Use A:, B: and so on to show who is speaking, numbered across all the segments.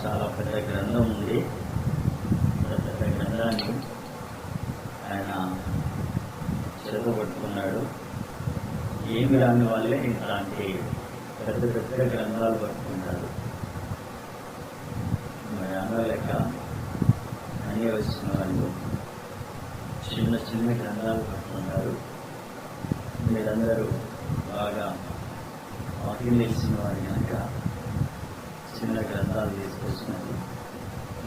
A: చాలా పెద్ద గ్రంథం ఉంది. పెద్ద గ్రంథాన్ని ఆయన చదువుపట్టుకున్నాడు. ఏమి రాని వాళ్ళే ఇలాంటి పెద్ద పెద్ద గ్రంథాలు పట్టుకుంటారు. మరి అన్న లెక్క అన్నీ వచ్చిన వాళ్ళు చిన్న చిన్న గ్రంథాలు పట్టుకుంటారు. మీరందరూ బాగా వాక్యం తెలిసిన వారు కనుక చిన్న గ్రంథాలు తీసుకొచ్చినారు.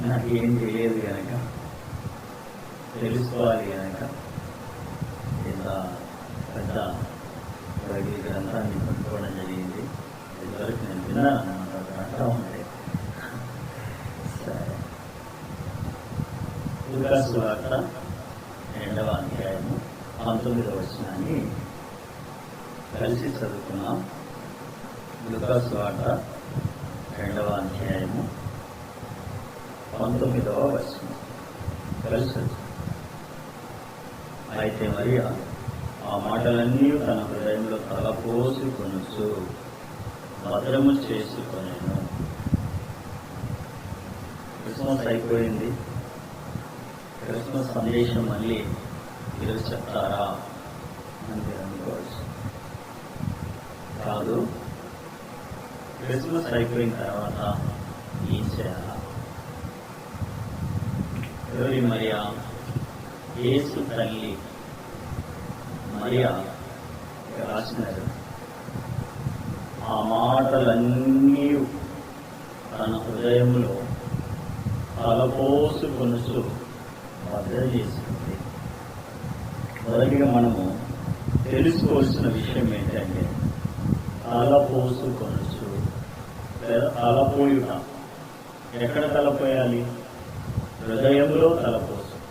A: నాకు ఏం తెలియదు కనుక తెలుసుకోవాలి కనుక ఇంత పెద్ద బైబిల్ గ్రంథాన్ని పట్టుకోవడం జరిగింది. ఇదివరకు నేను విన్నాను అన్నమాట, అంటా ఉండే. సరే, లూకా సువార్త 2వ అధ్యాయము 19వ వచనాన్ని కలిసి చదువుకున్నాం. లూకా సువార్త 2వ అధ్యాయము 19వ వచనం కలిసి చదువు. అయితే మరియ ఆ మాటలన్నీ తన హృదయంలో తలపోసుకొనుచు భద్రము చేసుకొనెను. క్రిస్మస్ అయిపోయింది. క్రిస్మస్ సందేశం మళ్ళీ ఈరోజు చెప్తారా అని మీరు అనుకోవచ్చు. కాదు, క్రిస్మస్ అయిపోయిన తర్వాత ఏం చేయాలా? ఎవరి మరియా? యేసు తల్లి మరియా రాసినారు. ఆ మాటలన్నీ తన హృదయంలో తలపోసుకొనుచు భద్ర చేసింది. మొదటిగా మనము తెలుసుకోవాల్సిన విషయం ఏంటంటే తలపోసుకొనుచు లేదా తలపోయుట. ఎక్కడ తలపోయాలి? హృదయంలో తలపోసుకోవాలి.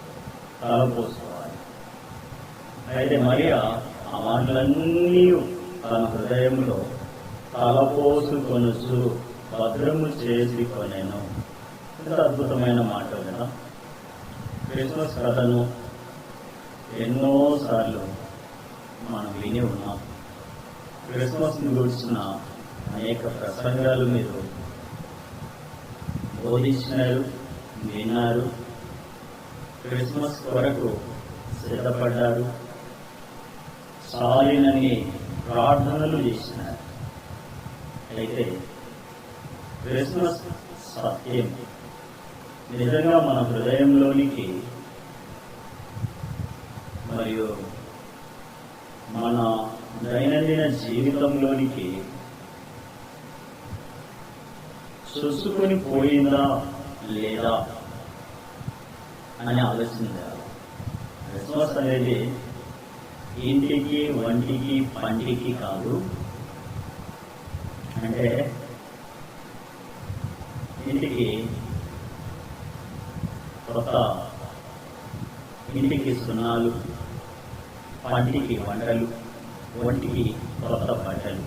A: అయితే మరియా ఆ మాటలన్నీ తన హృదయంలో తలపోసుకొనుచు భద్రము చేసుకొనెను. ఎంత అద్భుతమైన మాట కదా! క్రిస్మస్ కథను ఎన్నోసార్లు మనం విని ఉన్నాం. క్రిస్మస్ని గురించిన అనేక ప్రసంగాలు మీరు బోధించినారు, విన్నారు. క్రిస్మస్ కొరకు సిద్ధపడ్డారు. చాలినన్ని ప్రార్థనలు చేసినారు. అయితే క్రిస్మస్ సత్యం నిజంగా మన హృదయంలోనికి మరియు మన దైనందిన జీవితంలోనికి చూసుకొని పోయిందా లేదా అని ఆలోచించాలి. క్రిస్మస్ అనేది ఇంటికి, వంటికి, పంటికి కాదు. అంటే ఇంటికి కొత్త, ఇంటికి సున్నాలు, పంటికి వంటలు, ఒంటికి కొత్త బట్టలు.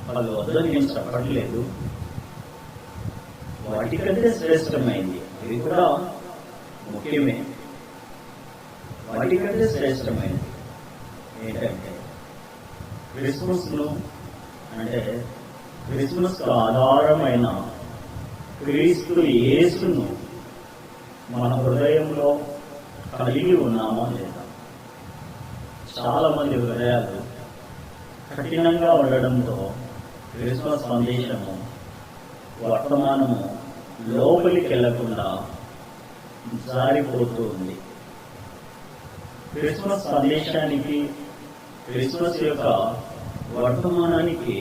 A: వాళ్ళు వద్దని నేను చెప్పట్లేదు, వాటికంటే శ్రేష్టమైంది. ఇవి కూడా ముఖ్యమే. వాటికంటే శ్రేష్టమైనది ఏంటంటే క్రిస్మస్ను, అంటే క్రిస్మస్ ఆధారమైన క్రీస్తు యేసును మన హృదయంలో కలిగి ఉన్నామా లేదా? చాలా మంది హృదయాలు కఠినంగా ఉండడంతో క్రిస్మస్ సందేశము, వర్తమానము లోపలికి వెళ్లకుండా జారిపోతూ ఉంది. క్రిస్మస్ సందేశానికి, క్రిస్మస్ యొక్క వర్తమానానికి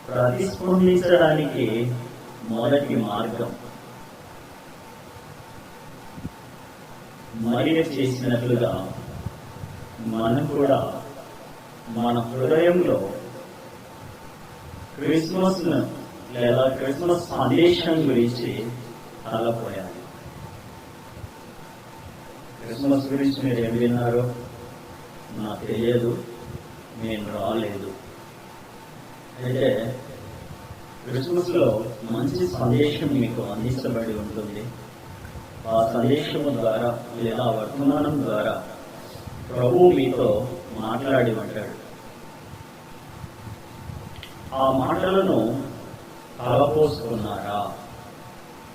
A: ప్రతిస్పందించడానికి మొదటి మార్గం మరియ చేసినట్లుగా మనం కూడా మన హృదయంలో క్రిస్మస్ లేదా క్రిస్మస్ సందేశం గురించి తలపోయాలి. క్రిస్మస్ గురించి మీరు ఏం విన్నారో నాకు తెలియదు, నేను రాలేదు. అయితే క్రిస్మస్లో మంచి సందేశం మీకు అందించబడి ఉంటుంది. ఆ సందేశము ద్వారా లేదా వర్తమానం ద్వారా ప్రభువు మీతో మాట్లాడి ఉంటాడు. ఆ మాటలను తలపోసుకున్నారా?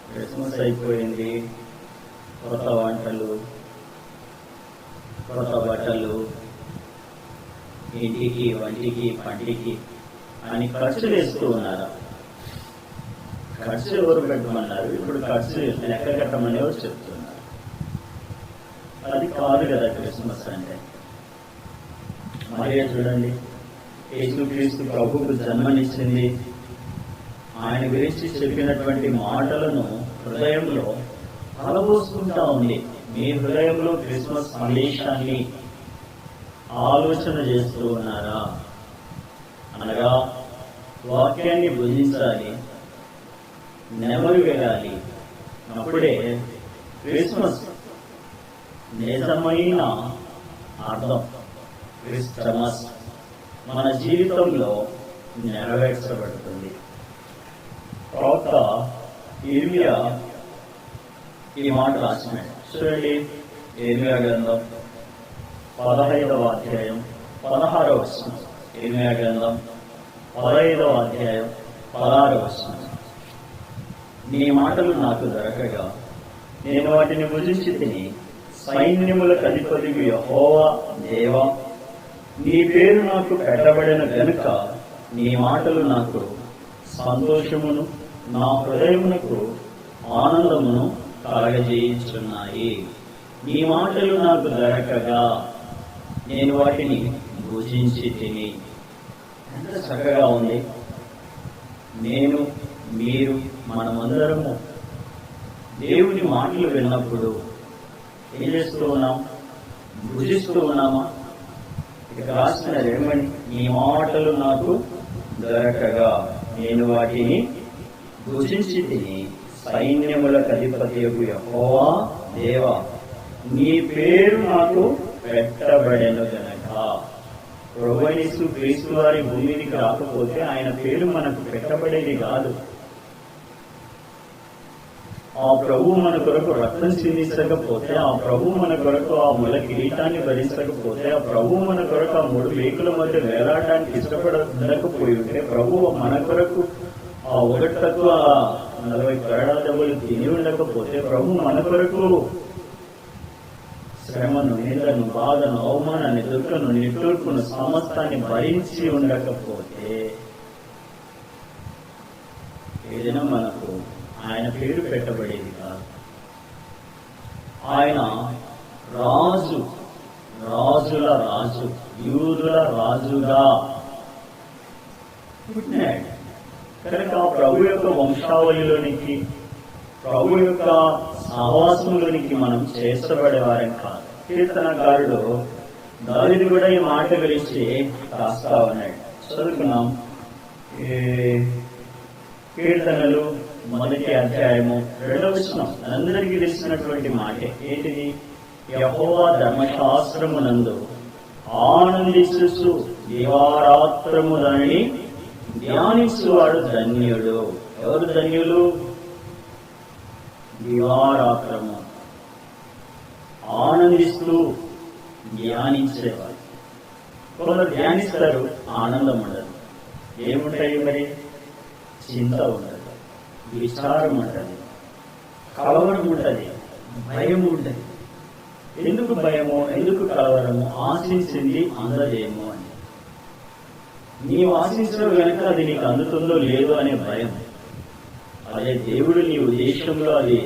A: క్రిస్మస్ అయిపోయింది, కొత్త వంటలు, కొత్త బట్టలు, ఇంటికి వంటికి పంటికి అని ఖర్చులు వేస్తూ ఉన్నారా? ఖర్చు ఎవరు పెట్టమన్నారు? ఇప్పుడు ఖర్చు లెక్క కట్టమని ఎవరు చెప్తున్నారు? అది కాదు కదా క్రిస్మస్ అంటే. మరియ చూడండి, యేసుక్రీస్తు ప్రభువుకు జన్మనిచ్చింది. ఆయన గురించి చెప్పినటువంటి మాటలను హృదయంలో అలబోసుకుంటా ఉంది. మీ హృదయంలో క్రిస్మస్ సందేశాన్ని ఆలోచన చేస్తూ ఉన్నారా? అనగా వాక్యాన్ని భుజించాలి, నెమరు వెళ్ళాలి. అప్పుడే క్రిస్మస్ నిజమైన అర్థం, క్రిస్టమస్ మన జీవితంలో నెరవేర్చబడుతుంది. ప్రవక్త ఇర్మియా ఈ మాట రాసినాడు. చూడండి, ఇర్మియా గ్రంథం 15వ అధ్యాయం 16వ వచనం. ఇర్మియా గ్రంథం 15వ అధ్యాయం 16వ వచనం. నీ మాటలు నాకు దొరకగా నేను వాటిని భుజించి తిని, సైన్యములకు అధిపతివి యెహోవా దేవా, నీ పేరు నాకు పెట్టబడిన గనుక నీ మాటలు నాకు సంతోషమును, నా హృదయమునకు ఆనందమును కలగజేయుచున్నాయి. నీ మాటలు నాకు దొరకగా నేను వాటిని భుజించి తిని. ఎంత చక్కగా ఉంది. నేను, మీరు, మనమందరము దేవుని మాటలు విన్నప్పుడు ఏం చేస్తూ ఉన్నాం? భుజిస్తూ ఉన్నామా? ఇక రాస్తున్నారు ఏమని? నీ మాటలు నాకు దొరకగా నేను వాటిని భుజించి తిని, సైన్యములకు అధిపతియగు యెహోవా దేవా, నీ పేరు నాకు పెట్టబడెను గనక. ప్రభువైన యేసుక్రీస్తు వారి భూమికి రాకపోతే ఆయన పేరు మనకు పెట్టబడేది కాదు. ఆ ప్రభు మన కొరకు రక్తం చిందించకపోతే, ఆ ప్రభు మన కొరకు ఆ ముల కిరీటాన్ని భరించకపోతే, ఆ ప్రభు మన కొరకు ఆ 3 మేకుల మధ్య వేలాడడానికి ఇష్టపడకపోయి ఉంటే, ప్రభు మన కొరకు ఆ 1 కొరడా దెబ్బలు తిని ఉండకపోతే, ప్రభు మన కొరకు శ్రమను, నిందను, బాధను, అవమానాన్ని, దుఃఖను, నిట్టూర్పును సమస్తాన్ని భరించి ఉండకపోతే, ఏదైనా మనకు ఆయన పేరు పెట్టబడేది కాదు. ఆయన రాజు, రాజుల రాజు, యూదుల రాజుగా పుట్టినాడు కనుక ప్రభు యొక్క వంశావళిలోనికి, ప్రభు యొక్క సహవాసంలోనికి మనం చేర్చబడేవారం కాదు. కీర్తనకారుడు దావీదు కూడా ఈ మాట గురించి రాస్తా ఉన్నాడు. చదువుకున్నాం. కీర్తనలు 1వ అధ్యాయము 2వ వచనం అందరికీ తెలిసినటువంటి మాటే. ఏంటిది? యెహోవా ధర్మశాస్త్రమునందు ఆనందించు దివారాత్రము దానిని ధ్యానించువాడు ధన్యుడు. ఎవరు ధన్యులు? దివారాత్రము ఆనందిస్తూ ధ్యానించేవారు. కొందరు ధ్యానిస్తారు, ఆనందం ఉండదు. ఏముంటాయి మరి? చింత ఉండదు, విచారం ఉంటుంది, కలవరం ఉంటుంది, భయం ఉంటుంది. ఎందుకు భయము, ఎందుకు కలవరము? ఆశించింది అందదేమో అని. నీవు ఆశించడం కనుక అది నీకు అందుతుందో లేదో అనే భయం. అదే దేవుడు నీ ఉద్దేశంలో అది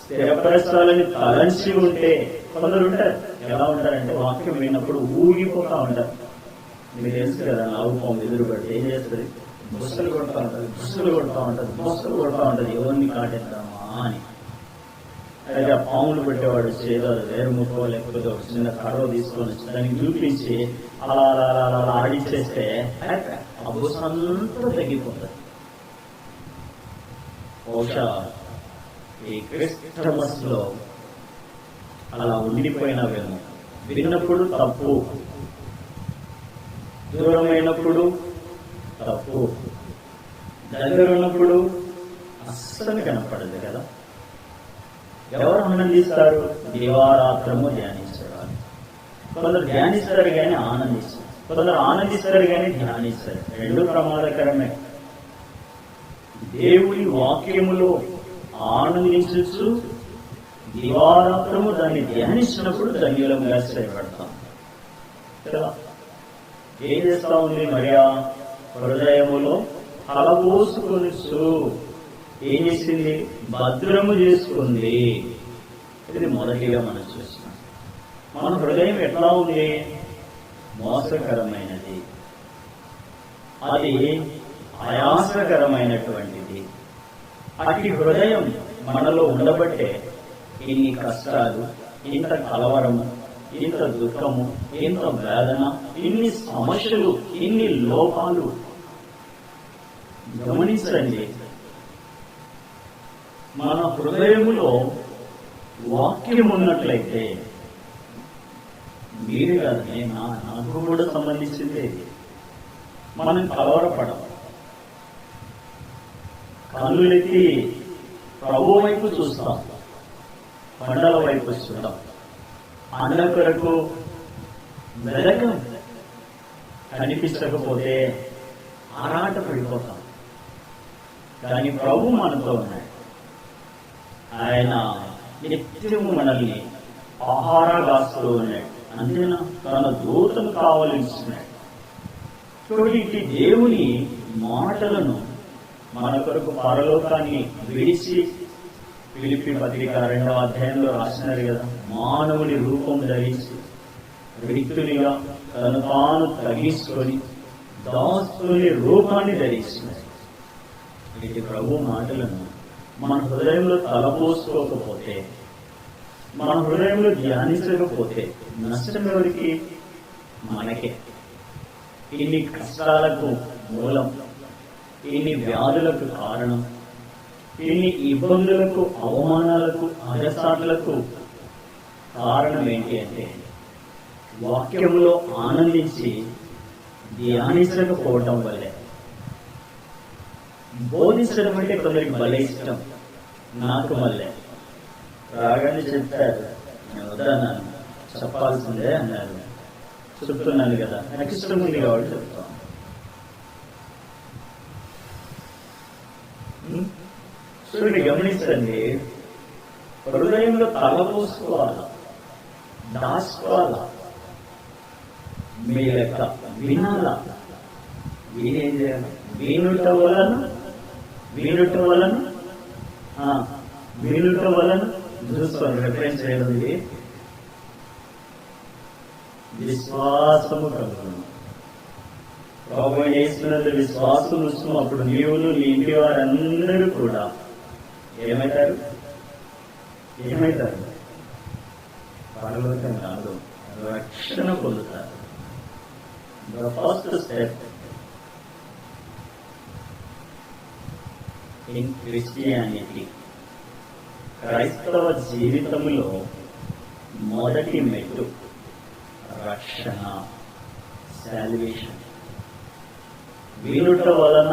A: స్థిరపరచాలని తలంచి ఉంటే, కొందరు ఉంటారు. ఎలా ఉంటారంటే వాక్యం విన్నప్పుడు ఊగిపోతా ఉంటారు. మీకు తెలుసు కదా, నాగు పాము ఎదురుపడితే ఏం చేస్తుంది? బుసలు కొడతా ఉంటుంది, బుసలు కొడతా ఉంటుంది, బుసలు కొడతా ఉంటుంది. ఎవరిని కాటేద్దామా అని. అయితే ఆ పాములు పెట్టేవాడు చేదో వేరు ముక్కో లేకపోతే ఒక చిన్న కర్ర తీసుకొని వచ్చి దానికి చూపించి అలా అలా అలా అలా ఆడిచ్చేస్తే ఆ బుస అంతా తగ్గిపోతుంది. బహుశా ఈ క్రిస్టమస్ లో అలా ఉండిపోయినవేమో. విన్నప్పుడు తప్పు, దూరమైనప్పుడు తప్పు, దగ్గర ఉన్నప్పుడు అస్సలు కనపడదు కదా. ఎవరు ఆనందిస్తారు? దివారాత్రము ధ్యానించేవారు. కొందరు ధ్యానిస్తారు కానీ ఆనందిస్తారు, కొందరు ఆనందిస్తారు కానీ ధ్యానిస్తారు. 2 ప్రమాదకరమే. దేవుని వాక్యములో ఆనందించు దివారాత్రము దాన్ని ధ్యానించినప్పుడు ధన్యులంగా శ్రేయపడతాం కదా. ఏం చేస్తా ఉంది మరియా? హృదయములో తలపోసుకొనుచు ఏం చేసింది? భద్రము చేసుకుంది. ఇది మొదటిగా మనం చూస్తున్నాం. మన హృదయం ఎట్లా ఉంది? మోసకరమైనది, అది ఆయాసకరమైనటువంటిది. అట్టి హృదయం మనలో ఉండబట్టే ఇన్ని కష్టాలు, ఇంత కలవరము, ఇంత దుఃఖము, ఇంత వేదన, ఇన్ని సమస్యలు, ఇన్ని లోపాలు. గమనించండి, మన హృదయములో వాక్యం ఉన్నట్లయితే, మీరు కాదని నాకు కూడా సంబంధించింది, మనం కలవరపడం. కన్నులెత్తి ప్రభు వైపు చూస్తాం, కొండల వైపు చూస్తాం, అన్న కొరకు వెలకం కనిపించకపోతే ఆరాట పడిపోతాం. కానీ ప్రభు మనతో ఉన్నాడు. ఆయన నిత్యము మనల్ని ఆహారగాస్తూ ఉన్నాడు. అంతేనా, తన దూతను కావలిస్తున్నాడు. చూడండి, దేవుని మాటలను మన కొరకు పరలోకాన్ని విడిచి, ఫిలిప్పీ పత్రిక 2వ అధ్యాయంలో రాసినారు కదా, మానవుని రూపం ధరించి వ్యక్తునిగా తను తాను తగ్గించుకొని దాసుని రూపాన్ని ధరిస్తున్నారు. ఇది ప్రభు మాటలను మన హృదయంలో తలపోసుకోకపోతే, మన హృదయంలో ధ్యానించకపోతే నష్టం ఎవరికి? మనకే. ఇన్ని కష్టాలకు మూలం, ఇన్ని వ్యాధులకు కారణం, ఇన్ని ఇబ్బందులకు, అవమానాలకు, అగసాట్లకు కారణం ఏంటి అంటే, వాక్యంలో ఆనందించి ధ్యానించకపోవటం వల్లే. బోధించడం అంటే కొందరికి భలే ఇష్టం, నాకు మళ్ళీ రాగానే చెప్తారు, నేను వద్దన్నాను, చెప్పాల్సిందే అన్నారు. చెప్తున్నాను కదా, నాకు ఇష్టం ఉంది కాబట్టి చెప్తాను. చూడండి, గమనించండి, హృదయంలో తలపోసుకోవాలా, దాచుకోవాలా, మీ లెక్క వినాలా. వినేం చేయాలి? వినుట వలన చూసుకోండి. రిఫరెన్స్ చేయడం, విశ్వాసము కలుగును. ప్రభు చేస్తున్నది విశ్వాసం ఉంచుము, అప్పుడు నీవులు నీ ఇంటి వారందరూ కూడా ఏమవుతారు? పరలోకం కాదు, రక్షణ పొందుతారు. The first step in Christianity, క్రైస్తవ జీవితంలో మొదటి మెట్టు రక్షణ, సాల్వేషన్. వినుట వలన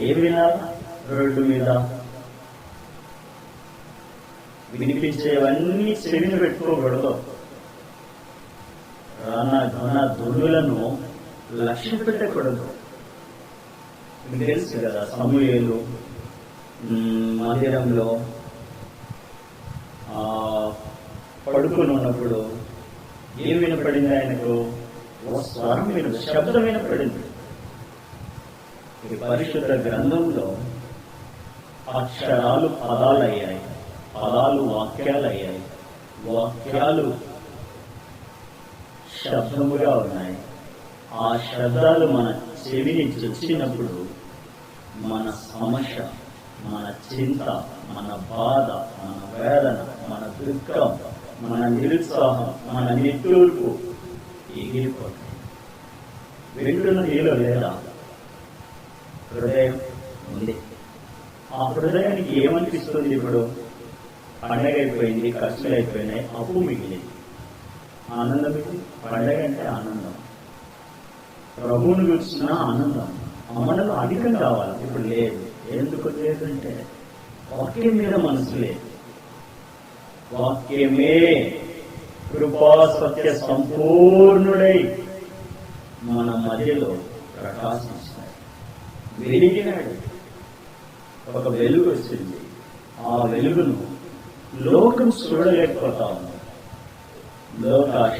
A: ఏ వినాలా? రోడ్డు మీద వినిపించేవన్నీ చెవిని పెట్టుకోకూడదు. రాన ఘన ధ్వనులను లక్ష్య పెట్టకూడదు. మీకు తెలుసు కదా, సమూయేలు మందిరంలో పడుకుని ఉన్నప్పుడు ఏం వినపడింది ఆయనకు? ఓ స్వరం శబ్దం వినపడింది. ఈ పరిశుద్ధ గ్రంథంలో అక్షరాలు పదాలయ్యాయి, పదాలు వాక్యాలయ్యాయి, వాక్యాలు శబ్దముగా ఉన్నాయి. ఆ శబ్దాలు మన చెవిని చొచ్చినప్పుడు మన సమస్య, మన చింత, మన బాధ, మన వేదన, మన దుఃఖం, మన నిరుత్సాహం, మన నిట్టూర్పు ఎగిరిపోతాయి. వింటున్న నీలో లేదా? హృదయం ఉంది. ఆ హృదయానికి ఏమనిపిస్తుంది? ఇప్పుడు పండగ అయిపోయింది, ఖర్చులు అయిపోయినాయి, అప్పు మిగిలింది, ఆనందం మిగిలింది. పండగ అంటే ఆనందం, ప్రభువుని గురించిన ఆనందం మనలో అధికం కావాలి. ఇప్పుడు లేదు. ఎందుకు లేదంటే వాక్యం మీద మనసు లేదు. వాక్యమే కృపా సత్య సంపూర్ణుడై మన మధ్యలో ప్రకాశిస్తాయి. వెలిగినాడు. ఒక వెలుగు వచ్చింది. ఆ వెలుగును లోకం చూడలేకపోతా ఉంది. లోకాశ,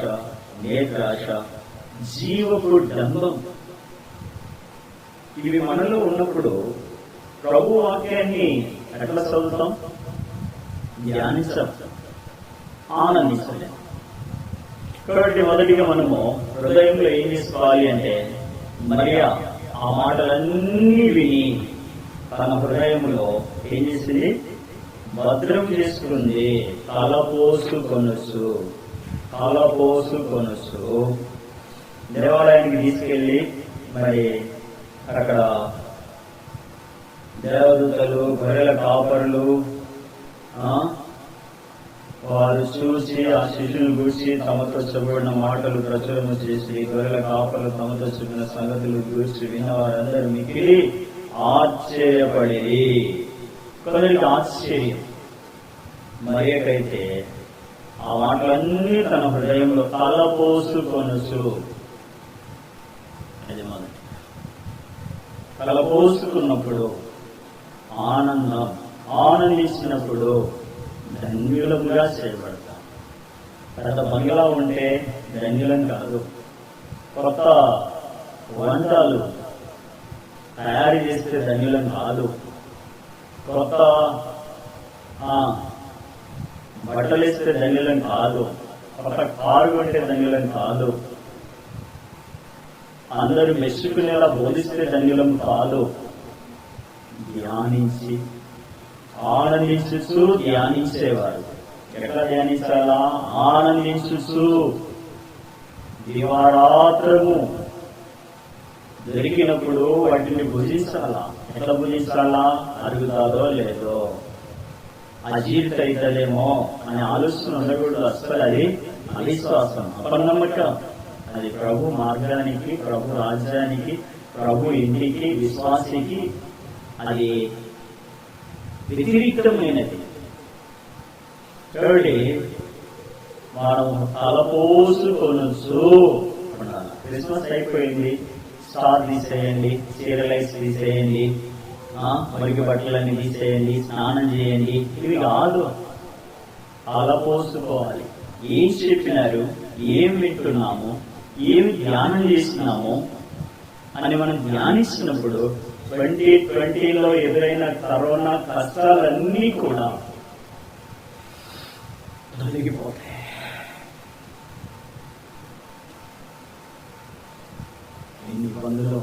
A: నేత్రాశ, జీవపు డంబం ఇవి మనలో ఉన్నప్పుడు ప్రభు వాక్యాన్ని ఎట్లా చదువుతాం? ధ్యానిస్తాం, ఆనందించలేం. కాబట్టి మొదటిగా మనము హృదయంలో ఏం చేసుకోవాలి అంటే, మరియా ఆ మాటలన్నీ విని తన హృదయంలో ఏం చేసింది? భద్రం చేసుకుంది. తలపోసుకొనొచ్చు దేవాలయానికి తీసుకెళ్ళి మరి అక్కడ దేవదూతలు, గొర్రెల కాపరులు వారు చూసి ఆ శిశువును గూర్చి తమతో చెప్పబడిన మాటలు ప్రచురణ చేసి, గొర్రెల కాపరులు తమతో చెప్పిన సంగతులు గూర్చి విన్న వారందరూ మిగిలి ఆశ్చర్యపడి, కొందరికి ఆశ్చర్యం. మరియకైతే ఆ మాటలన్నీ తన హృదయంలో తలపోసుకొనొచ్చు. అది మొదటి. తలపోసుకున్నప్పుడు ఆనందించినప్పుడు ధన్యులముగా చేయబడతాం. పెద్ద బంగ్లా ఉంటే ధన్యులం కాదు. కొత్త వంటలు తయారు చేస్తే ధన్యులం కాదు. కొత్త బట్టలు వేస్తే ధన్యులం కాదు. కొత్త కారు కొంటే ధన్యులం కాదు. అందరూ మెచ్చుకునేలా బోధిస్తే ధన్యులం కాదు. ధ్యానించి ఆనందించుచు ధ్యానించేవారు. ఎట్లా ధ్యానించాలా? ఆనందించుచు దివారాత్రము దొరికినప్పుడు వాటిని భుజించాలా. ఎట్లా భుజించాలా? అరుగుతాదో లేదో, అజీర్తి అవుతుందేమో అనే ఆలోచన ఉండకూడదు. అసలు అది అవిశ్వాసం, అపనమ్మకం. అది ప్రభు మార్గానికి, ప్రభు రాజ్యానికి, ప్రభు ఇంటికి, విశ్వాసికి అది వ్యతిరేక్తమైనది. కాబట్టి మనం తలపోసుకొనొచ్చు అన్నారు. క్రిస్మస్ అయిపోయింది, స్టార్ తీసేయండి, సీరియలైజ్ తీసేయండి, మురికి బట్టలన్నీ తీసేయండి, స్నానం చేయండి. ఇవి కాదు. తలపోసుకోవాలి. ఏం చెప్పినారు, ఏం వింటున్నాము, ఏమి ధ్యానం చేస్తున్నాము అని మనం ధ్యానిస్తున్నప్పుడు 2020లో ఎదురైన కరోనా కష్టాలన్నీ కూడా తొలగిపోతాయి. ఎన్ని పనులు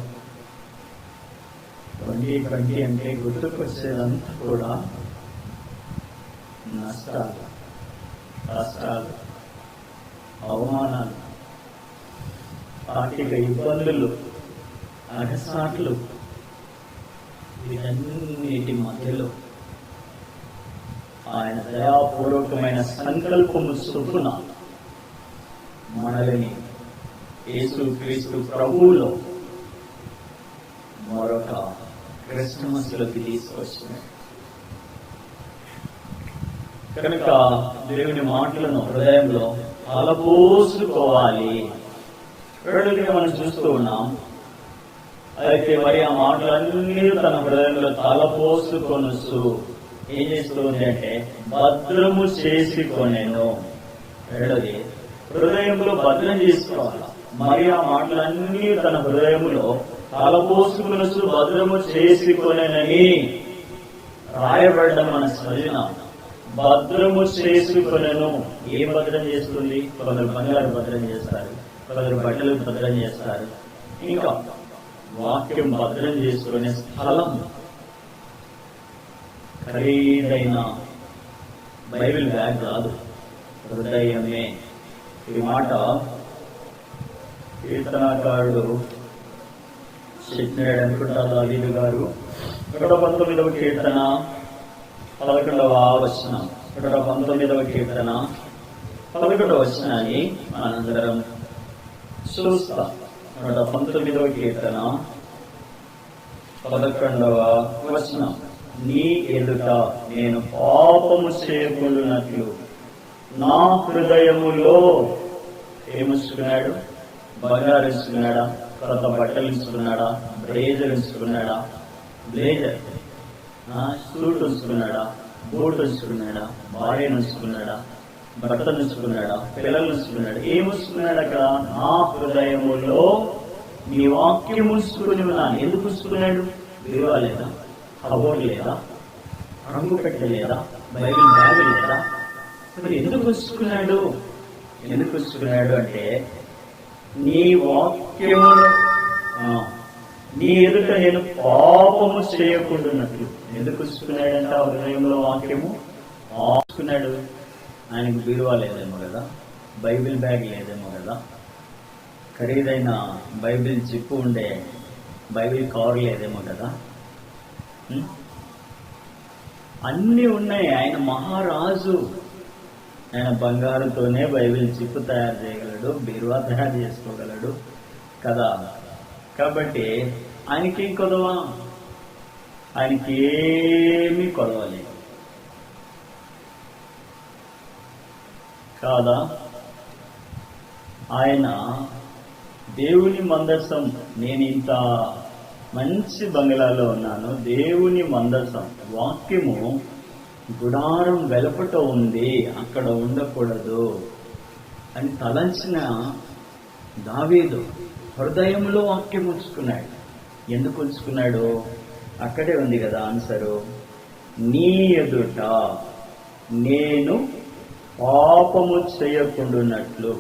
A: 2020 అంటే గుర్తుకొచ్చేదంతా కూడా నష్టాలు, కష్టాలు, అవమానాలు, ఆర్థిక ఇబ్బందులు, అగసాట్లు, వీటన్నిటి మధ్యలో ఆయన దయాపూర్వకమైన సంకల్పము చొప్పున మనల్ని యేసుక్రీస్తు ప్రభువులో మరొక క్రిస్మస్ లోకి తీసుకొచ్చింది. కనుక దేవుని మాటలను హృదయంలో తలపోసుకోవాలి. రెండుగా మనం చూస్తూ ఉన్నాం. అయితే మరి ఆ మాటలన్నీ తన హృదయంలో తలపోసుకొనొచ్చు. ఏం చేస్తుంది అంటే భద్రము చేసుకొనెను. రెండోది హృదయంలో భద్రం చేసుకోవాలి. మరి ఆ మాటలన్నీ తన హృదయంలో తలపోసుకొనొచ్చు, భద్రము చేసుకొనెనని రాయబడ్డం మన సృజన. భద్రము చేసుకొనెను. ఏం భద్రం చేస్తుంది? కొందరు బంగారు భద్రం చేస్తారు, కొందరు బట్టలు భద్రం చేస్తారు, ఇంకా వాక్యం భద్రం చేసుకునే స్థలం. ఖరీదైన బైబిల్ బ్యాగ్ కాదు, హృదయమే. ఈ మాట కీర్తనాకారుడు చెప్పినాడు అనుకుంటా దావీదు గారు. 119వ కీర్తన 11వ వచనం. 119వ కీర్తన 11వ వచనాన్ని మనందరం చూస్తాం. 119వ కీర్తన 11వ వచనం. నీ ఎదుట నేను పాపము చేయకుండానట్లు నా హృదయములో ఏముంచుకున్నాడు? బంగారు ఉంచుకున్నాడా? కొత్త బట్టలు ఉంచుకున్నాడా? బ్రేజర్ ఉంచుకున్నాడా? బ్లేజర్, సూట్ ఉంచుకున్నాడా, బూట్ ఉంచుకున్నాడా, భార్యను ఉంచుకున్నాడా, భర్తను ఉంచుకున్నాడా, పిల్లలు ఉంచుకున్నాడా? ఏం ఉంచుకున్నాడు అక్కడ? నా హృదయములో నీ వాక్యం ఉంచుకుని ఉన్నాను. ఎందుకు ఉంచుకున్నాడు? విలువ లేదా, కబోర్డ్ లేదా, రంగు పెట్టె లేదా, బైబిల్ బ్యాగ్ లేదా? మరి ఎందుకు ఉంచుకున్నాడు? ఎందుకు ఉంచుకున్నాడు అంటే నీ వాక్యమును నీ ఎదుట నేను పాపము చేయకుండాన్నట్లు. ఎందుకు ఉంచుకున్నాడంట హృదయంలో వాక్యము? ఉంచుకున్నాడు. ఆయనకు బీరువా లేదేమో కదా, బైబిల్ బ్యాగ్ లేదేమో కదా, ఖరీదైన బైబిల్ జిప్పు ఉండే బైబిల్ కవర్ లేదేమో కదా. అన్నీ ఉన్నాయి. ఆయన మహారాజు. ఆయన బంగారంతోనే బైబిల్ జిప్పు తయారు చేయగలడు, బీరువా తయారు చేసుకోగలడు కదా. కాబట్టి ఆయనకేం కొదవా? ఆయనకి ఏమీ కొదవలేదు కాదా. ఆయన దేవుని మందసం, నేను ఇంత మంచి బంగ్లాలో ఉన్నాను, దేవుని మందసం వాక్యము గుడారం వెలుపట ఉంది, అక్కడ ఉండకూడదు అని తలంచిన దావీదు హృదయంలో వాక్యం ఉంచుకున్నాడు. ఎందుకు ఉంచుకున్నాడు? అక్కడే ఉంది కదా ఆన్సరు. నీ ఎదుట నేను పాపము చేయకుండాన్నట్లు.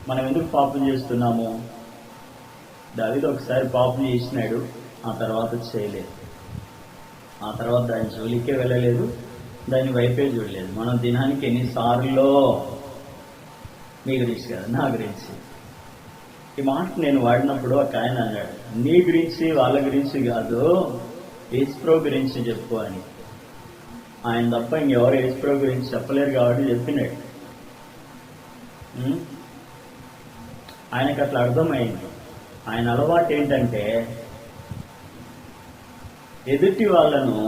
A: మనం ఎందుకు పాపం చేస్తున్నాము? దావీదు ఒకసారి పాపం చేసినాడు, ఆ తర్వాత చేయలేదు. ఆ తర్వాత దాని జోలికే వెళ్ళలేదు, దాని వైపే చూడలేదు. మనం దినానికి ఎన్నిసార్లు, మీ గురించి కదా, నా గురించి. ఈ మాట నేను వాడినప్పుడు ఒక ఆయన అన్నాడు, నీ గురించి వాళ్ళ గురించి కాదు, యేసుప్రభు గురించి చెప్పు అని. ఆయన తప్ప ఇంకెవరు యేసుప్రభు గురించి చెప్పలేరు కాబట్టి చెప్పినాడు. ఆయనకు అట్లా అర్థమైంది. ఆయన అలవాటు ఏంటంటే ఎదుటి వాళ్ళను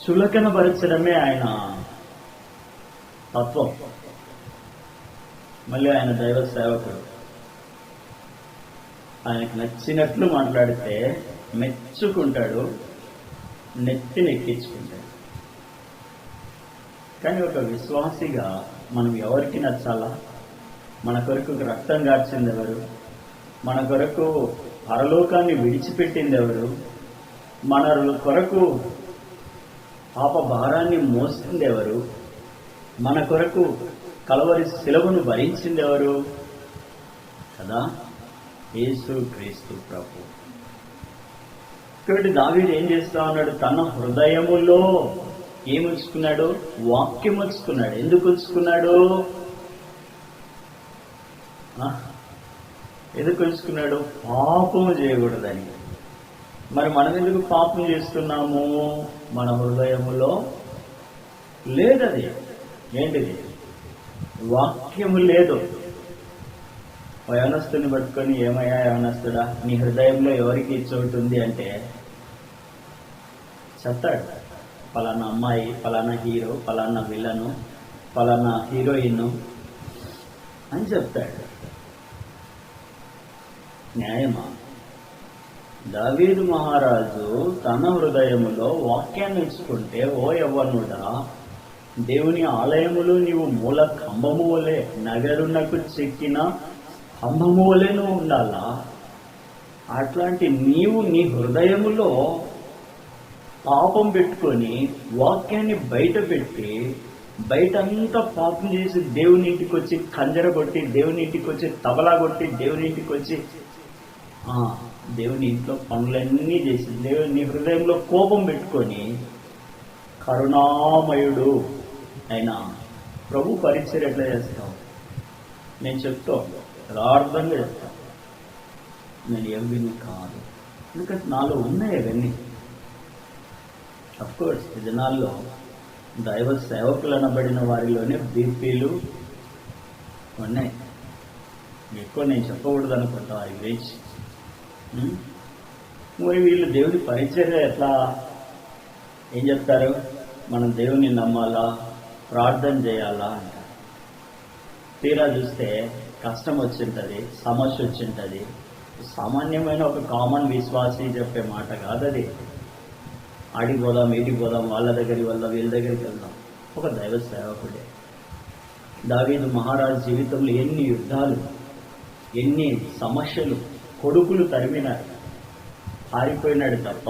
A: చులకనపరచడమే ఆయన తత్వం. మళ్ళీ ఆయన దైవ సేవకుడు. ఆయనకు నచ్చినట్లు మాట్లాడితే మెచ్చుకుంటాడు, నెత్తినెక్కించుకుంటాడు. కానీ ఒక విశ్వాసిగా మనం ఎవరికి నచ్చాలా? మన కొరకు రక్తం గార్చింది ఎవరు? మన కొరకు పరలోకాన్ని విడిచిపెట్టింది ఎవరు? మన కొరకు పాప భారాన్ని మోసింది ఎవరు? మన కొరకు కలవరి శిలువను భరించింది ఎవరు? కదా, యేసు క్రీస్తు ప్రభు. కాబట్టి దావీదు ఏం చేస్తా ఉన్నాడు? తన హృదయములో ఏముంచుకున్నాడు? వాక్యం ఉంచుకున్నాడు. ఎందుకు ఉంచుకున్నాడు? ఎందుకు ఉంచుకున్నాడు? పాపము చేయకూడదని. మరి మనం ఎందుకు పాపం చేస్తున్నాము? మన హృదయములో లేదది. ఏంటిది? వాక్యము లేదు. యవనస్తుని పట్టుకొని, ఏమయ్యా యవనస్తుడా, నీ హృదయంలో ఎవరికి చోటు ఉంది అంటే చెప్తాడు. పలానా అమ్మాయి, పలానా హీరో, పలానా విలను, పలానా హీరోయిన్ అని చెప్తాడు. న్యాయమా? దావీదు మహారాజు తన హృదయములో వాక్యాన్ని ఉంచుకుంటే, ఓ యవ్వనుడా, దేవుని ఆలయములో నీవు మూల కంబము వలె, నగరునకు చెక్కిన కంబము వలె నువ్వు ఉండాలా. అట్లాంటి నీవు నీ హృదయములో పాపం పెట్టుకొని వాక్యాన్ని బయట పెట్టి, బయటంతా పాపం చేసి దేవుని ఇంటికి వచ్చి కంజర కొట్టి, దేవుని ఇంటికి వచ్చి తబలా కొట్టి, దేవుని ఇంటికి వచ్చి దేవుని ఇంట్లో పనులన్నీ చేసి, దేవుని హృదయంలో కోపం పెట్టుకొని కరుణామయుడు అయినా ప్రభు పరిచయం ఎట్లా చేస్తావు? నేను చెప్తాను, యథార్థంగా చెప్తాను, నేను ఎవరిని కాదు. ఎందుకంటే నాలో ఉన్నాయి అవన్నీ. అఫ్కోర్స్ ఈ దినాల్లో దైవ సేవకులు అనబడిన వారిలోనే బీపీలు ఉన్నాయి. ఎక్కువ నేను చెప్పకూడదు అనుకుంటా వారి గురించి. మరి వీళ్ళు దేవుడి పరిచయం ఎట్లా? ఏం చెప్తారు? మనం దేవుని నమ్మాలా, ప్రార్థన చేయాలా అంటారు. తీరా చూస్తే కష్టం వచ్చింటుంది, సమస్య వచ్చింటుంది, సామాన్యమైన ఒక కామన్ విశ్వాసి చెప్పే మాట కాదది. ఆడికి పోదాం, వీటికి పోదాం, వాళ్ళ దగ్గరికి వెళ్దాం, వీళ్ళ దగ్గరికి వెళ్దాం. ఒక దైవ సేవకుడే. దావీదు మహారాజు జీవితంలో ఎన్ని యుద్ధాలు, ఎన్ని సమస్యలు, కొడుకులు తరిమినారు. పారిపోయినాడు తప్ప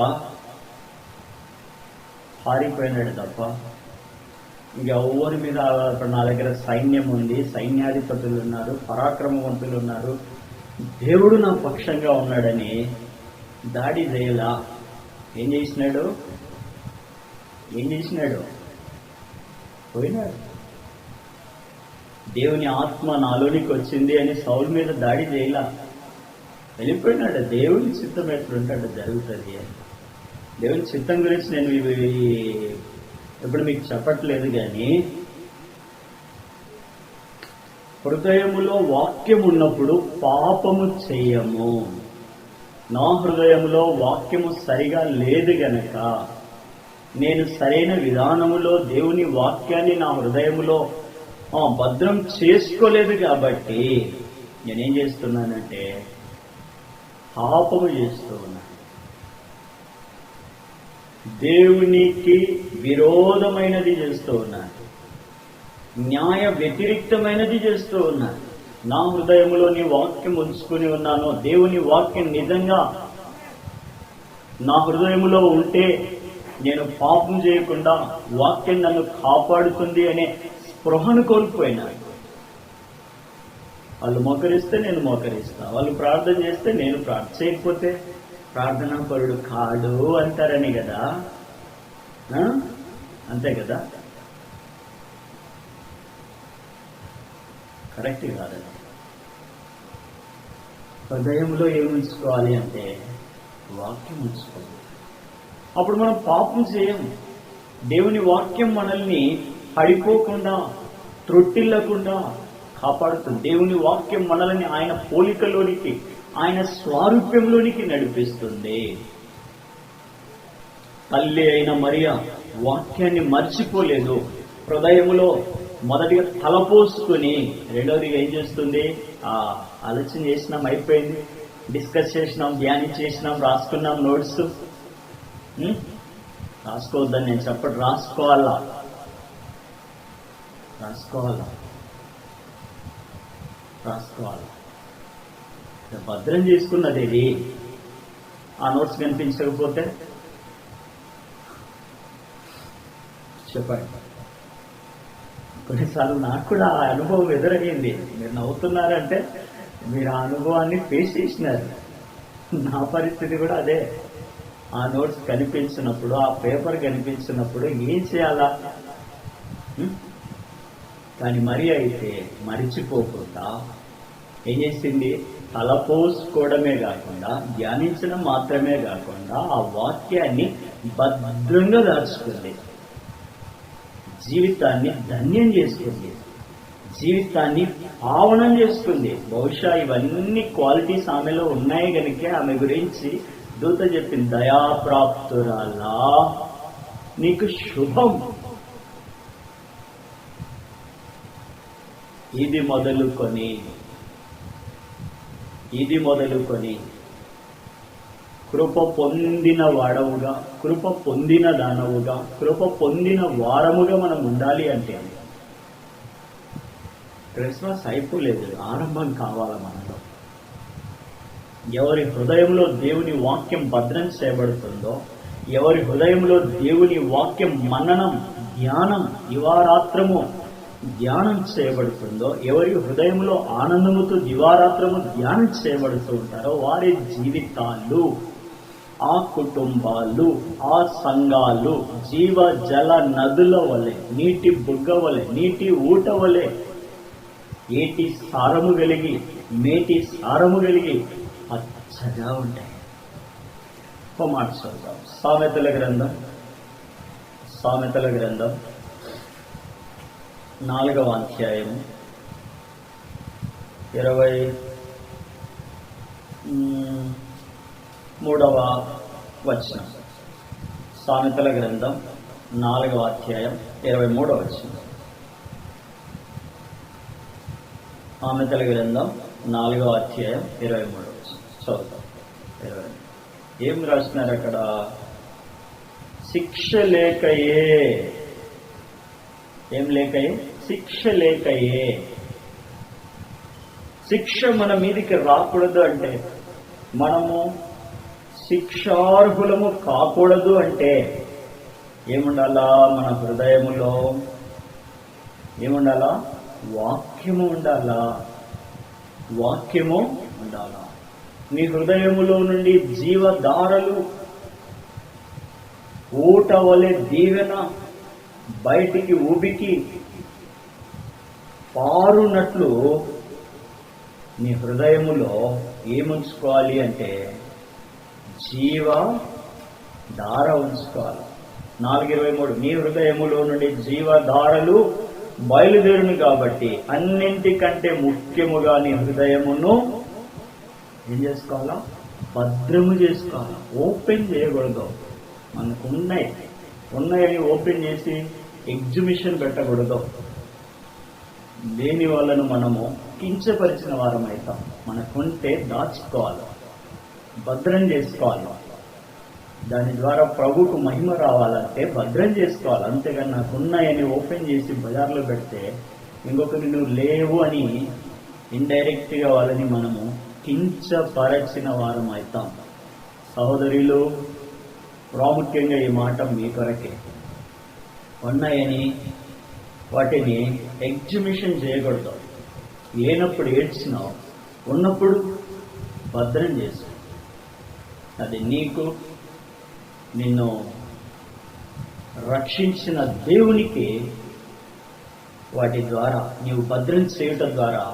A: ఇంకెవరి మీద నా దగ్గర సైన్యం ఉంది, సైన్యాధిపతులు ఉన్నారు, పరాక్రమవంతులు ఉన్నారు, దేవుడు నా పక్షంగా ఉన్నాడని దాడి చేయలా. ఏం చేసినాడు? పోయినాడు. దేవుని ఆత్మ నాలోనికి వచ్చింది అని సౌలు మీద దాడి చేయలా, వెళ్ళిపోయినాడు. దేవుని చిత్తం ఎట్లుంటాడు జరుగుతుంది అని. దేవుని చిత్తం గురించి నేను ఇప్పుడు మీకు చెప్పట్లేదు, కానీ హృదయములో వాక్యం ఉన్నప్పుడు పాపము చెయ్యము. నా హృదయములో వాక్యము సరిగా లేదు గనక, నేను సరైన విధానములో దేవుని వాక్యాన్ని నా హృదయములో భద్రం చేసుకోలేదు కాబట్టి నేనేం చేస్తున్నానంటే పాపము చేస్తూ ఉన్నాను. దేవునికి విరోధమైనది చేస్తూ ఉన్నాను, న్యాయ వ్యతిరిక్తమైనది చేస్తూ ఉన్నాను. నా హృదయంలో నీ వాక్యం ఉంచుకుని ఉన్నాను. దేవుని వాక్యం నిజంగా నా హృదయంలో ఉంటే నేను పాపం చేయకుండా వాక్యం నన్ను కాపాడుతుంది అనే స్పృహను కోల్పోయినాను. వాళ్ళు మోకరిస్తే నేను మోకరిస్తా, వాళ్ళు ప్రార్థన చేస్తే నేను చేయకపోతే ప్రార్థనా పరుడు కాడు అంటారని కదా. అంతే కదా, కరెక్ట్ కాదండి. హృదయంలో ఏమి ఉంచుకోవాలి అంటే వాక్యం ఉంచుకోవాలి. అప్పుడు మనం పాపం చేయం. దేవుని వాక్యం మనల్ని పడిపోకుండా, త్రొట్టిల్లకుండా కాపాడుతుంది. దేవుని వాక్యం మనల్ని ఆయన పోలికలోనికి, ఆయన స్వారూప్యంలోనికి నడిపిస్తుంది. తల్లి అయిన మరియా వాక్యాన్ని మర్చిపోలేదు. హృదయములో మొదటిగా తలపోసుకుని, రెండవదిగా ఏం చేస్తుంది? ఆలోచన చేసినాం, అయిపోయింది, డిస్కస్ చేసినాం, ధ్యానం చేసినాం, రాసుకున్నాం నోట్స్. రాసుకోవద్దని నేను చెప్పండి, రాసుకోవాలా. భద్రం చేసుకున్నది ఇది. ఆ నోట్స్ కనిపించకపోతే చెప్పండి. కొన్నిసార్లు నాకు కూడా ఆ అనుభవం ఎదురయ్యింది. మీరు నవ్వుతున్నారంటే మీరు ఆ అనుభవాన్ని ఫేస్ చేసినారు. నా పరిస్థితి కూడా అదే. ఆ నోట్స్ కనిపించినప్పుడు, ఆ పేపర్ కనిపించినప్పుడు ఏం చేయాలా? కానీ మరి అయితే మరిచిపోకుండా ఏం చేసింది? తలపోసుకోవడమే కాకుండా, ధ్యానించడం మాత్రమే కాకుండా ఆ వాక్యాన్ని భద్రంగా దాచుకుంది. జీవితాన్ని ధన్యం చేసుకుంది, జీవితాన్ని పావనం చేసుకుంది. బహుశా ఇవన్నీ క్వాలిటీస్ ఆమెలో ఉన్నాయి కనుక ఆమె గురించి దూత చెప్పింది, దయాప్రాప్తురాలా నీకు శుభం. ఇది మొదలుకొని కృప పొందిన వాడవుగా, కృప పొందిన దానవుగా, కృప పొందిన వారముగా మనం ఉండాలి. అంటే క్రిస్మస్ అయిపోలేదు, ఆరంభం కావాలా మనలో. ఎవరి హృదయంలో దేవుని వాక్యం భద్రం చేయబడుతుందో, ఎవరి హృదయంలో దేవుని వాక్యం మననం, ధ్యానం, దివారాత్రము ధ్యానం చేయబడుతుందో, ఎవరి హృదయంలో ఆనందముతో దివారాత్రము ధ్యానం చేయబడుతూ ఉంటారో, వారి జీవితాలు, ఆ కుటుంబాలు, ఆ సంఘాలు జీవ జల నదుల వలె, నీటి బుగ్గ వలె, నీటి ఊట వలె, ఏటి సారము కలిగి, మేటి సారము కలిగి పచ్చగా ఉంటాయి. ఒక మాట చదువుతాం. సామెతల గ్రంథం 4వ అధ్యాయం 23వ వచనం. సామెతల గ్రంథం 4వ అధ్యాయం 23వ వచనం. సామెతల గ్రంథం 4వ అధ్యాయం 23వ వచనం చదువుతాం. ఏం రాసినారు అక్కడ? శిక్ష లేకయే. ఏం లేకయే? శిక్ష లేకయే. శిక్ష మన మీదికి రాకూడదు అంటే, మనము శిక్షార్హులము కాకూడదు అంటే ఏముండాలా? మన హృదయములో ఏముండాలా? వాక్యము ఉండాలా. వాక్యము ఉండాలా. నీ హృదయములో నుండి జీవధారలు ఊట వలె దీవెన బయటికి ఉబికి పారునట్లు నీ హృదయములో ఏముంచుకోవాలి అంటే జీవ ధార ఉంచుకోవాలి. 4:23 నీ హృదయములో నుండి జీవధారలు బయలుదేరును కాబట్టి అన్నింటికంటే ముఖ్యముగా నీ హృదయమును ఏం చేసుకోవాలా? భద్రము చేసుకోవాలా. ఓపెన్ చేయకూడదు. మనకు ఉన్నాయని ఓపెన్ చేసి ఎగ్జిబిషన్ పెట్టకూడదు. లేని వాళ్ళను మనము కించపరిచిన వారం అవుతాం. మనకుంటే దాచుకోవాలి, భద్రం చేసుకోవాలి. దాని ద్వారా ప్రభుకు మహిమ రావాలంటే భద్రం చేసుకోవాలి. అంతేగాని నాకున్నాయని ఓపెన్ చేసి బజార్లో పెడితే ఇంకొకరి నువ్వు లేవు అని ఇండైరెక్ట్గా వాళ్ళని మనము కించపరచిన వారం అవుతాం. సహోదరులు, ప్రాముఖ్యంగా ఈ మాట మీ కొరకే. ఉన్నాయని వాటిని ఎగ్జిబిషన్ చేయకూడదు. లేనప్పుడు ఏడ్చినావు, ఉన్నప్పుడు భద్రం చేసు. అది నీకు, నిన్ను రక్షించిన దేవునికి వాటి ద్వారా నీవు భద్రం చేయటం ద్వారా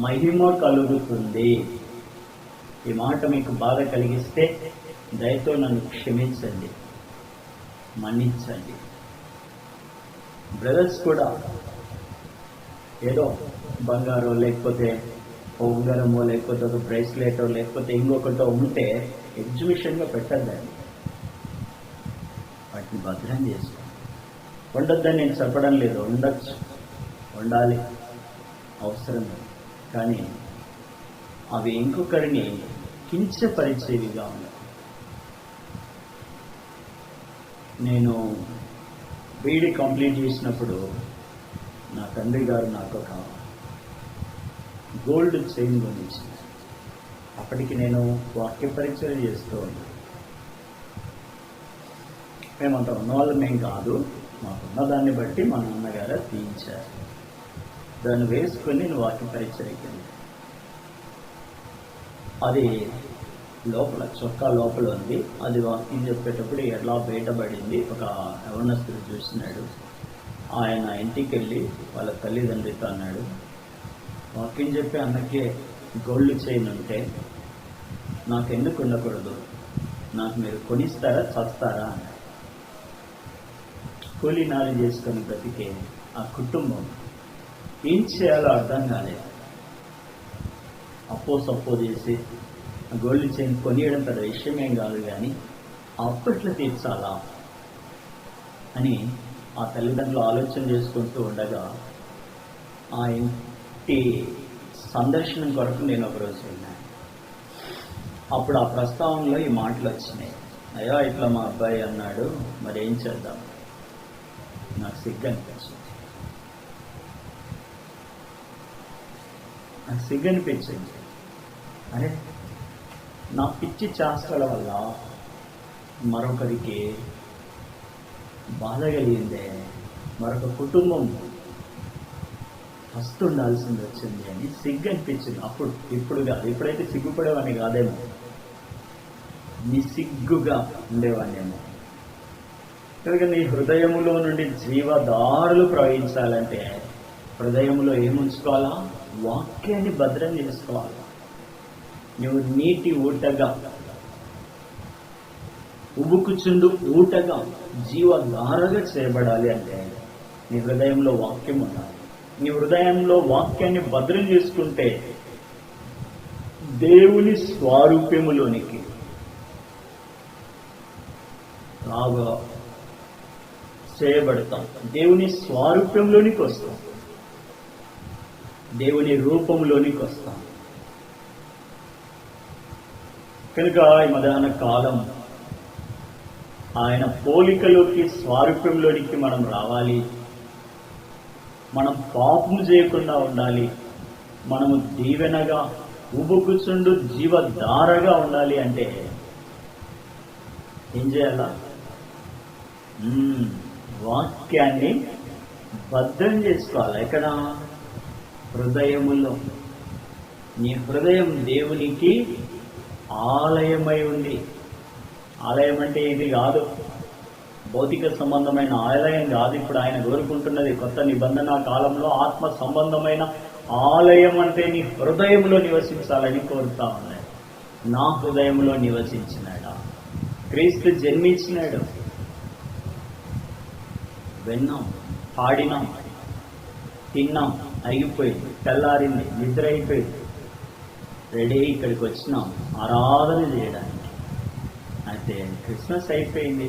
A: మహిమ కలుగుతుంది. ఈ మాట మీకు బాధ కలిగిస్తే దయతో నన్ను క్షమించండి, మన్నించండి. బ్రదర్స్ కూడా ఏదో బంగారం లేకపోతే ఓ ఉంగరమో లేకపోతే ఒక బ్రేస్లెటో లేకపోతే ఇంకొకటో ఉంటే ఎగ్జిబిషన్గా పెట్టద్దండి. వాటిని భద్రం చేసుకో. ఉండొద్దని నేను చెప్పడం లేదు, ఉండొచ్చు, ఉండాలి, అవసరం. కానీ అవి ఇంకొకరిని కించపరిచేవిగా ఉన్నాయి. నేను బీఈడీ కంప్లీట్ చేసినప్పుడు నా తండ్రి గారు నాకు ఒక గోల్డ్ చైన్ కొనిచ్చింది. అప్పటికి నేను వాక్య పరిచయం చేస్తూ ఉన్నాను. మేమంత ఉన్నవాళ్ళమేం కాదు, మాకున్న దాన్ని బట్టి మా నాన్నగారు తీయించారు. దాన్ని వేసుకొని నేను వాక్య పరిచయకి అది లోపల చొక్కా లోపల ఉంది. అది వాక్యం చెప్పేటప్పుడు ఎలా బయటపడింది. ఒక యవనస్తుడు చూసినాడు. ఆయన ఇంటికి వెళ్ళి వాళ్ళ తల్లిదండ్రులతో అన్నాడు, వాక్యం చెప్పే అన్నకే గోల్డ్ చైన్ ఉంటే నాకెందుకు ఉండకూడదు, నాకు మీరు కొనిస్తారా చస్తారా అన్నాడు. కూలీ నాలి చేసుకొని బ్రతికే ఆ కుటుంబం ఏం చేయాలో అర్థం కాలేదు. అప్పో చేసి గోల్డ్ చైన్ కొనియడం పెద్ద విషయమేం కాదు, కానీ అప్పట్లో తీర్చాలా అని ఆ తల్లిదండ్రులు ఆలోచన చేసుకుంటూ ఉండగా ఆ ఇంటి సందర్శనం కొరకు నేను ఒకరోజు వెళ్ళాను. అప్పుడు ఆ ప్రస్తావనలో ఈ మాటలు వచ్చినాయి. అయ్యా ఇట్లా మా అబ్బాయి అన్నాడు, మరి ఏం చేద్దాం. నాకు సిగ్గు అనిపించింది. అరే, నా పిచ్చి చేష్టల వల్ల మరొకరికి బాధ కలిగిందే, మరొక కుటుంబం ఉండాల్సింది వచ్చింది అని సిగ్గు అనిపించింది. ఇప్పుడు కాదు, ఇప్పుడైతే సిగ్గుపడేవాడిని కాదేమో, నిసిగ్గుగా ఉండేవాడినేమో. ఎందుకంటే నీ హృదయములో నుండి జీవధారులు ప్రవహించాలంటే హృదయంలో ఏముంచుకోవాలా? వాక్యాన్ని భద్రం చేసుకోవాలి. నువ్వు నీటి ఊటగా, ఉబుకుచుండు ఊటగా, జీవధారగా చేయబడాలి అంటే నీ హృదయంలో వాక్యం ఉండాలి. నీ హృదయంలో వాక్యాన్ని భద్రం చేసుకుంటే దేవుని స్వారూప్యములోనికి రాగా చేయబడతాం. దేవుని స్వారూప్యంలోనికి వస్తాం, దేవుని రూపంలోనికి వస్తాం. కనుక ఈ మధ్యాహ్న కాలం ఆయన పోలికలోకి స్వారూప్యంలోనికి మనం రావాలి. మనం పాపం చేయకుండా ఉండాలి. మనము దీవెనగా ఉబుకుచుండు జీవధారగా ఉండాలి అంటే ఏం చేయాలా? వాక్యాన్ని భద్రం చేసుకోవాలి. ఎక్కడ? హృదయములో. నీ హృదయం దేవునికి ఆలయమై ఉంది. ఆలయం అంటే ఇది కాదు, భౌతిక సంబంధమైన ఆలయం కాదు. ఇప్పుడు ఆయన కోరుకుంటున్నది కొత్త నిబంధన కాలంలో ఆత్మ సంబంధమైన ఆలయం అంటే నీ హృదయంలో నివసించాలని కోరుతా ఉన్నాయి. నా హృదయంలో నివసించినాడా? క్రీస్తు జన్మించినాడు. విన్నాం, పాడినాం, తిన్నాం, అయిపోయింది, తెల్లారింది, నిద్ర అయిపోయింది, రెడీ ఇక్కడికి వచ్చినాం ఆరాధన చేయడానికి. అయితే క్రిస్మస్ అయిపోయింది,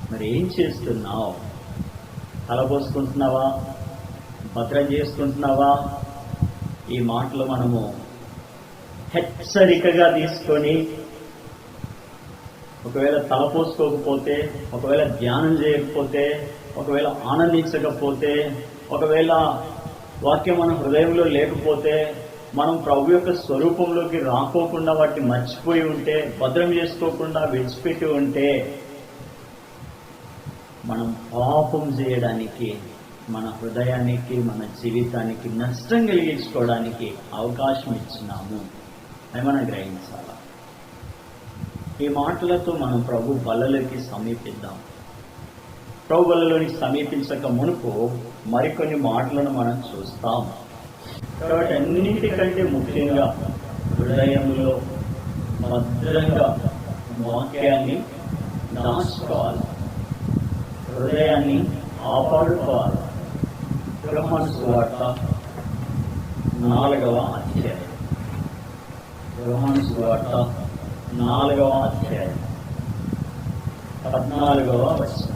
A: మరి ఏం చేస్తున్నావు? తలపోసుకుంటున్నావా? భద్రం చేసుకుంటున్నావా? ఈ మాటలు మనము హెచ్చరికగా తీసుకొని, ఒకవేళ తలపోసుకోకపోతే, ఒకవేళ ధ్యానం చేయకపోతే, ఒకవేళ ఆనందించకపోతే, ఒకవేళ వాక్యం మన హృదయంలో లేకపోతే, మనం ప్రభు యొక్క స్వరూపంలోకి రాకోకుండా వాటిని మర్చిపోయి ఉంటే, భద్రం చేసుకోకుండా విడిచిపెట్టి ఉంటే, మనం పాపం చేయడానికి, మన హృదయానికి, మన జీవితానికి నష్టం కలిగించుకోవడానికి అవకాశం ఇచ్చినాము అని మనం గ్రహించాలి. ఈ మాటలతో మనం ప్రభు బల్లలోకి సమీపిద్దాం. ప్రభు బల్లలోనికి సమీపించక మునుపు మరికొన్ని మాటలను మనం చూస్తాం. కాబట్టి అన్నిటికంటే ముఖ్యంగా హృదయంలో భద్రంగా వాక్యాన్ని దాచుకోవాలి, హృదయాన్ని కాపాడుకోవాలి. యోహాను సువార్త 4వ అధ్యాయం. యోహాను సువార్త 4వ అధ్యాయం 14వ వచనం.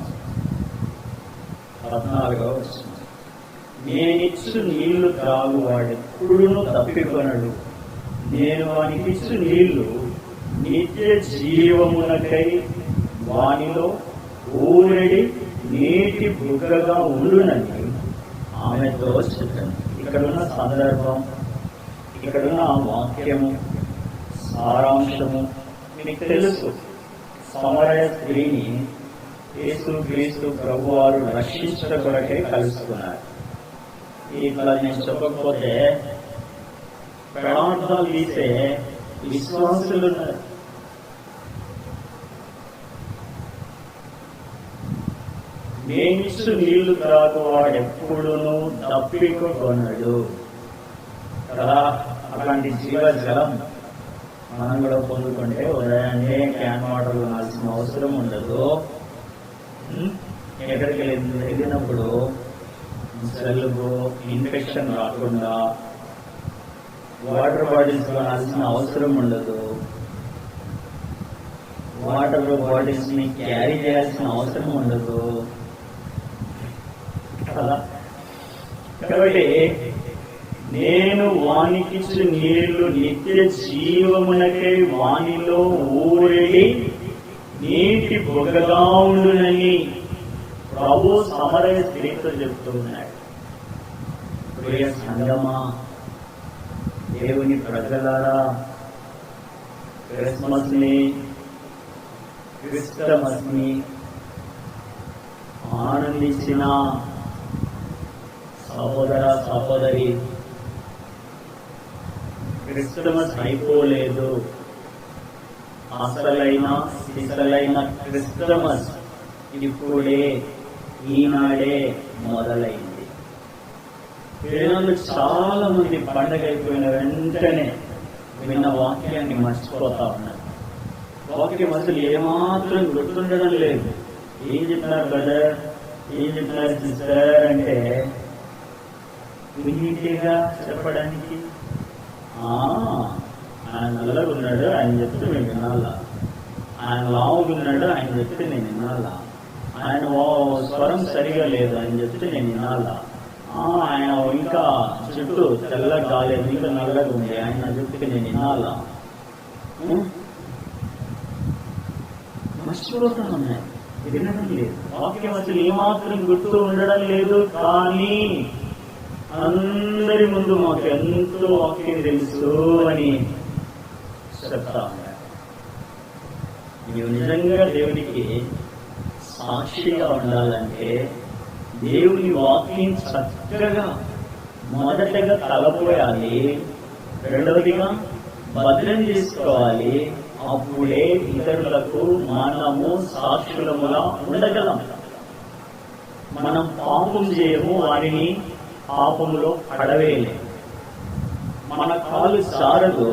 A: నేనిచ్చు నీళ్లు త్రాగువాడెప్పుడునూ తప్పికొనడు. నేను వానికిచ్చు నీళ్లు నిత్య జీవమునకై వానిలో ఊరడి నీటి బుగ్గగా ఉండునని ఆమెతో చెప్పాను. ఇక్కడున్న సందర్భం, ఇక్కడున్న వాక్యము సారాంశము మీకు తెలుసు. సమరయ స్త్రీని యేసుక్రీస్తు ప్రభువారు రక్షించడం కొరకే కలుసుకున్నారు. ఇట్లా నేను చెప్పకపోతే ప్రార్థనలు తీసే విశ్వాసులు ఉన్నారు. నేనిచ్చు నీళ్లు త్రాగువాడు ఎప్పుడునూ తప్పికొనడు కదా. అలాంటి జీవజలం మనం కూడా పొందుకుంటే ఉదయాన్నే క్యాన్ వాటర్ కొనాల్సిన అవసరం ఉండదు. ఎక్కడికి వెళ్ళినప్పుడు జలుబు, ఇన్ఫెక్షన్ రాకుండా వాటర్ బాటిల్స్ కొనాల్సిన అవసరం ఉండదు. వాటర్ బాటిల్స్ ని క్యారీ చేయాల్సిన అవసరం ఉండదు కదా. కాబట్టి నేను వానికిచ్చు నీళ్లు నిత్య జీవమునకై వానిలో ఊరేడి నీటి బొగ్గగా ఉండునని ప్రభు సమరయ స్త్రీతో చెప్తూ ఉన్నాడు. ప్రియ సంగమా, దేవుని ప్రజలారా, క్రిస్మస్ ని ఆనందించిన సహోదర సహోదరి, క్రిస్మస్ అయిపోలేదు. అసలైన క్రిస్మస్ ఇప్పుడే, ఈనాడే మొదలైంది. ఈనాడు చాలా మంది పండగ అయిపోయిన వెంటనే విన్న వాక్యాన్ని మర్చిపోతా ఉన్నారు. వాక్యం అసలు ఏమాత్రం గుర్తుండడం లేదు. ఏం చెప్పినారు బ్రదర్, ఏం చెప్పినారు సిస్టర్ అంటే వినీటిగా చెప్పడానికి, ఆయన నల్లగా ఉన్నాడు ఆయన చెప్తే మేము వినాలా, ఆయన లావుగా ఉన్నాడు ఆయన చెప్తే నేను వినాలా, ఆయన స్వరం సరిగా లేదు ఆయన చెప్తే నేను వినాలా, ఆయన ఇంకా చుట్టూ తెల్లగా కాలేదు ఇంకా నల్లగా ఉంది ఆయన చెప్తే నేను వినాలా. మర్చిపోతా ఉన్నాయి, వినడం లేదు. వాక్యం అసలు ఏమాత్రం గుర్తు ఉండడం లేదు. కానీ అందరి ముందు మాకు ఎంతో వాక్యం తెలుసు అని చెప్తా ఉన్నారు. నీవు నిజంగా దేవునికి సాక్షిగా ఉండాలంటే దేవుని వాక్యం చక్కగా మొదటగా తలపోయాలి, రెండవదిగా భద్రం చేసుకోవాలి. అప్పుడే ఇతరులకు మనము సాక్షులముగా ఉండగలం. మనం పాపం చేయము, వారిని పాపములో పడవేయలేము. మన కాలు జారదు,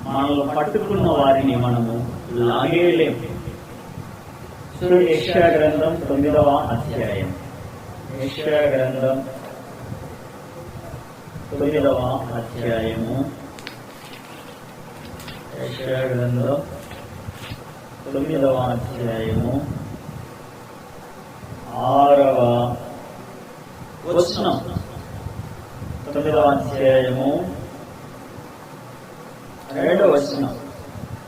A: మనల్ని పట్టుకున్న వారిని మనము లాగేయలేము. యెషయా గ్రంథం 9వ అధ్యాయం, యెషయా గ్రంథం 9వ అధ్యాయము, యెషయా గ్రంథం 9వ అధ్యాయము 6వ వచనం. 9వ అధ్యాయము 2వ వచనం.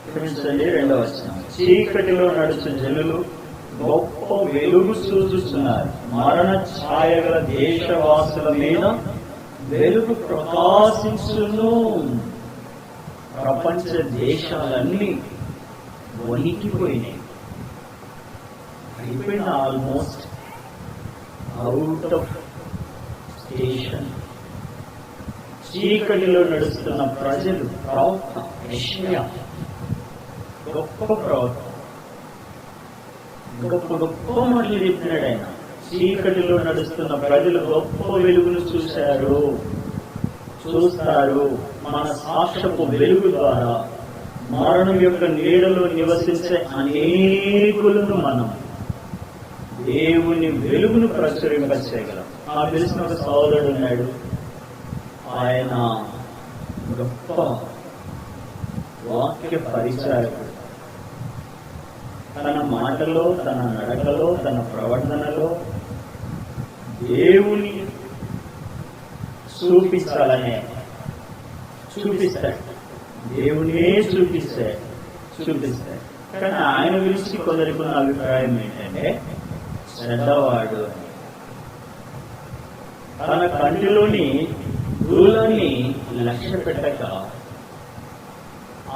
A: క్షమించండి, 2వ వచనం. చీకటిలో నడుచు జనులు గొప్ప వెలుగు చూస్తున్నారు, మరణ ఛాయ గల దేశవాసుల మీద వెలుగు ప్రకాశించును. ప్రపంచ దేశాలన్నీ వణికిపోయినాయి, అయిపోయిన ఆల్మోస్ట్ అవుట్ ఆఫ్ స్టేషన్. చీకటిలో నడుస్తున్న ప్రజలు, ప్రవక్త యెషయా గొప్ప ప్రవక్త, గొప్ప గొప్ప మాటలు చెప్పినాడు ఆయన. చీకటిలో నడుస్తున్న ప్రజలు గొప్ప వెలుగును చూస్తారు. మన సాక్షపు వెలుగు ద్వారా మరణం యొక్క నీడలో నివసించే అనేకులను మనం దేవుని వెలుగును ప్రచురింపచేయగలం. నాకు తెలిసిన ఒక సోదరుడు ఉన్నాడు. ఆయన గొప్ప వాక్య పరిచారకుడు. తన మాటలో, తన నడకలో, తన ప్రవర్తనలో దేవుని చూపిస్తాడు. దేవునే చూపిస్తాడు. కానీ ఆయన గురించి కొందరికి ఉన్న అభిప్రాయం ఏంటంటే శ్రద్ధవాడు అని. తన కంటిలోని దూలాన్ని లక్ష్య పెట్టక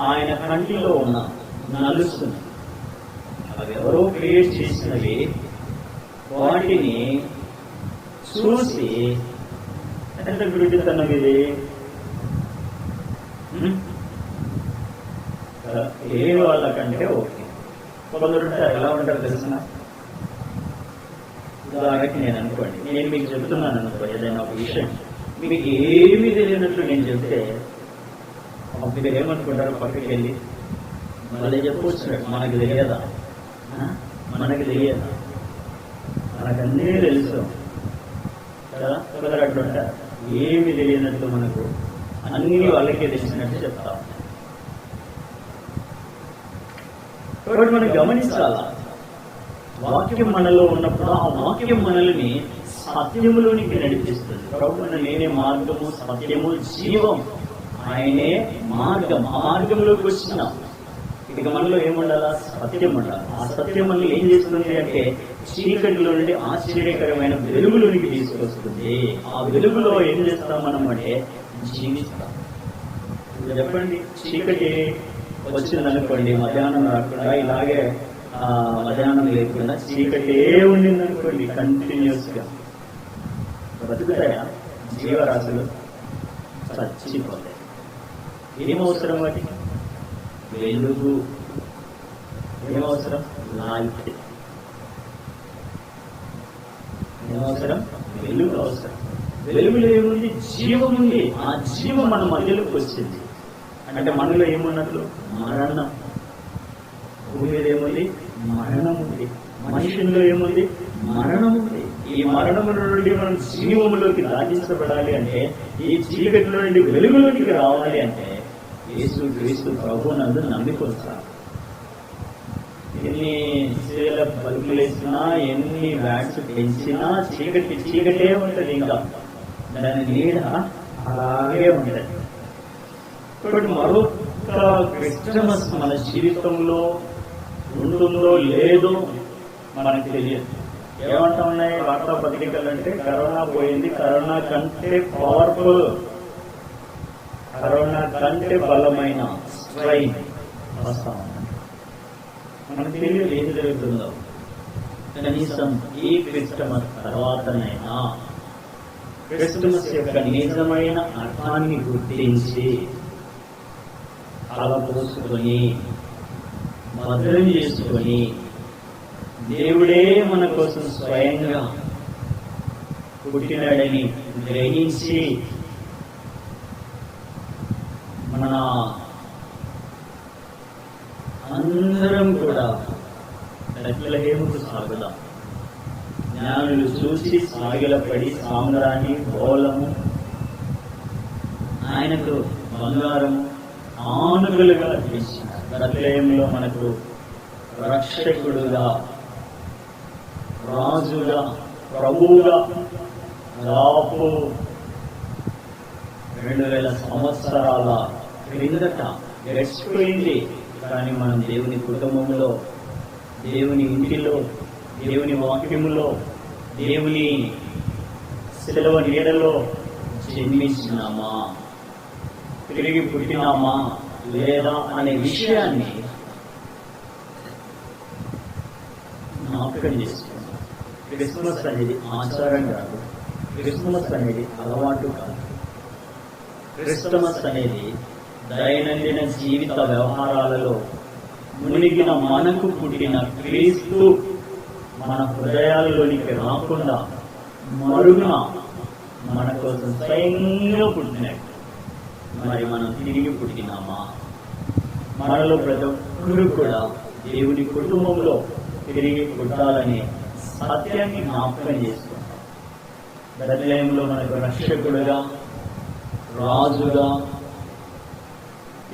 A: ఆయన కంటిలో ఉన్న నలుస్తుంది, అవి ఎవరో క్రియేట్ చేసినవి, వాటిని చూసి ఎంత గుడితనం ఇది, లేని వాళ్ళకంటే ఓకే. కొందరు ఎలా ఉంటారు తెలిసిన, ఉదాహరణకి నేను అనుకోండి, నేను మీకు చెప్తున్నాను అనుకో ఏదైనా ఒక విషయం, మీకు ఏమీ తెలియనట్లు నేను చెప్తే అప్పుడు ఏమనుకుంటారు, పక్కకి వెళ్ళి మళ్ళీ చెప్పొచ్చు, మనకు తెలియదా, మనకన్నీ తెలుసు కదా. కొందరు అట్లుంటారు, ఏమి తెలియనట్లు మనకు అన్ని వాళ్ళకే తెలిసినట్టు చెప్తా. కాబట్టి మనం గమనించాలా, వాక్యం మనలో ఉన్నప్పుడు ఆ వాక్యం మనల్ని సత్యములోనికి నడిపిస్తుంది. ప్రభువు నేనే మార్గము, సత్యము, జీవం, ఆయనే మార్గం. ఆ మార్గంలోకి వచ్చినాం. ఇక మనలో ఏముండాలా, సత్యం ఉండాలి. ఆ సత్యం మనల్ని ఏం చేస్తుంది అంటే చీకటిలో నుండి ఆశ్చర్యకరమైన వెలుగులోనికి తీసుకొస్తుంది. ఆ వెలుగులో ఏం చేస్తాం మనం అంటే జీవిస్తాం. చెప్పండి, చీకటి వచ్చిందనుకోండి, మధ్యాహ్నం రాకుండా ఇలాగే మధ్యాహ్నం లేకుండా చీకటి ఉండిందనుకోండి, కంటిన్యూస్ గా బతుకుతాయా జీవరాశులు? చచ్చిపోతాయి. ఏమవసరం వాటికి? వెలుగు. ఏమవసరం? లైట్. ఏమవసరం? వెలుగు అవసరం. వెలుగులో ఏముంది? జీవం ఉంది. ఆ జీవం మన మధ్యలోకి వచ్చింది అంటే మనలో ఏమున్నట్లు? మరణం. భూమి మీద ఏముంది? మరణం ఉంది. మనుషుల్లో ఏముంది? మరణం ఉంది. ఈ మరణం నుండి మనం జీవములోకి దాటించబడాలి అంటే, ఈ చీకటిలో నుండి వెలుగులోనికి రావాలి అంటే యేసు క్రీస్తు ప్రభువునందు నమ్మికొస్తాం. ఎన్ని సేల బల్బులు వేసినా, ఎన్ని వ్యాట్స్ పెంచినా చీకటే ఉంటుంది. ఇంకా దాని నీడ అలాగే ఉంటుంది. కాబట్టి మరొక క్రిస్టమస్ మన జీవితంలో ఉంటుందో లేదో మనకు తెలియదు. ఏమంటా ఉన్నాయి వార్తాపత్రికలు అంటే, కరోనా పోయింది, కరోనా కంటే పవర్ఫుల్, కరోనా కంటే బలమైన స్ట్రైన్ వస్తా ఉంది. మనకు తెలియదు ఏది జరుగుతుందో. కనీసం ఈ క్రిస్టమస్ తర్వాతనైనా క్రిస్టమస్ యొక్క నిజమైన అర్థాన్ని గుర్తించి కలపోసుకొని భద్రం చేసుకొని దేవుడే మన కోసం స్వయంగా పుట్టినాడని గ్రహించి మన అందరం కూడా బెత్లెహేముకు సాగుదాం. జ్ఞానులు చూసి సాగిలపడి సామ్రాణి బోలము ఆయనకు బంగారము ఆనుగులుగా అర్పించినారు. బెత్లెహేములో మనకు రక్షకుడుగా, రాజుగా, ప్రభువుగా దాదాపు 2000 సంవత్సరాల క్రిందట గడిచిపోయింది. కానీ మనం దేవుని కుటుంబంలో, దేవుని ఇంటిలో, దేవుని వాక్యములో, దేవుని శిలువ నీడలో జన్మించినామా, తిరిగి పుట్టినామా లేదా అనే విషయాన్ని జ్ఞాపకం చేసుకున్నాం. క్రిస్మస్ అనేది ఆచారం కాదు, క్రిస్మస్ అనేది అలవాటు కాదు. క్రిస్మస్ అనేది దైనందిన జీవిత వ్యవహారాలలో మునిగిన మనకు పుట్టిన క్రీస్తు మన హృదయాలలోనికి రాకుండా మరుగున మన కోసం స్వయంగా పుట్టినట్టు. మరి మనం తిరిగి పుట్టినామా? మనలో ప్రతి ఒక్కరు కూడా దేవుని కుటుంబంలో తిరిగి పుట్టాలనే సత్యాన్ని జ్ఞాపకం చేసుకుంటాం. బెత్లెహేములో మనకు రక్షకుడుగా, రాజుగా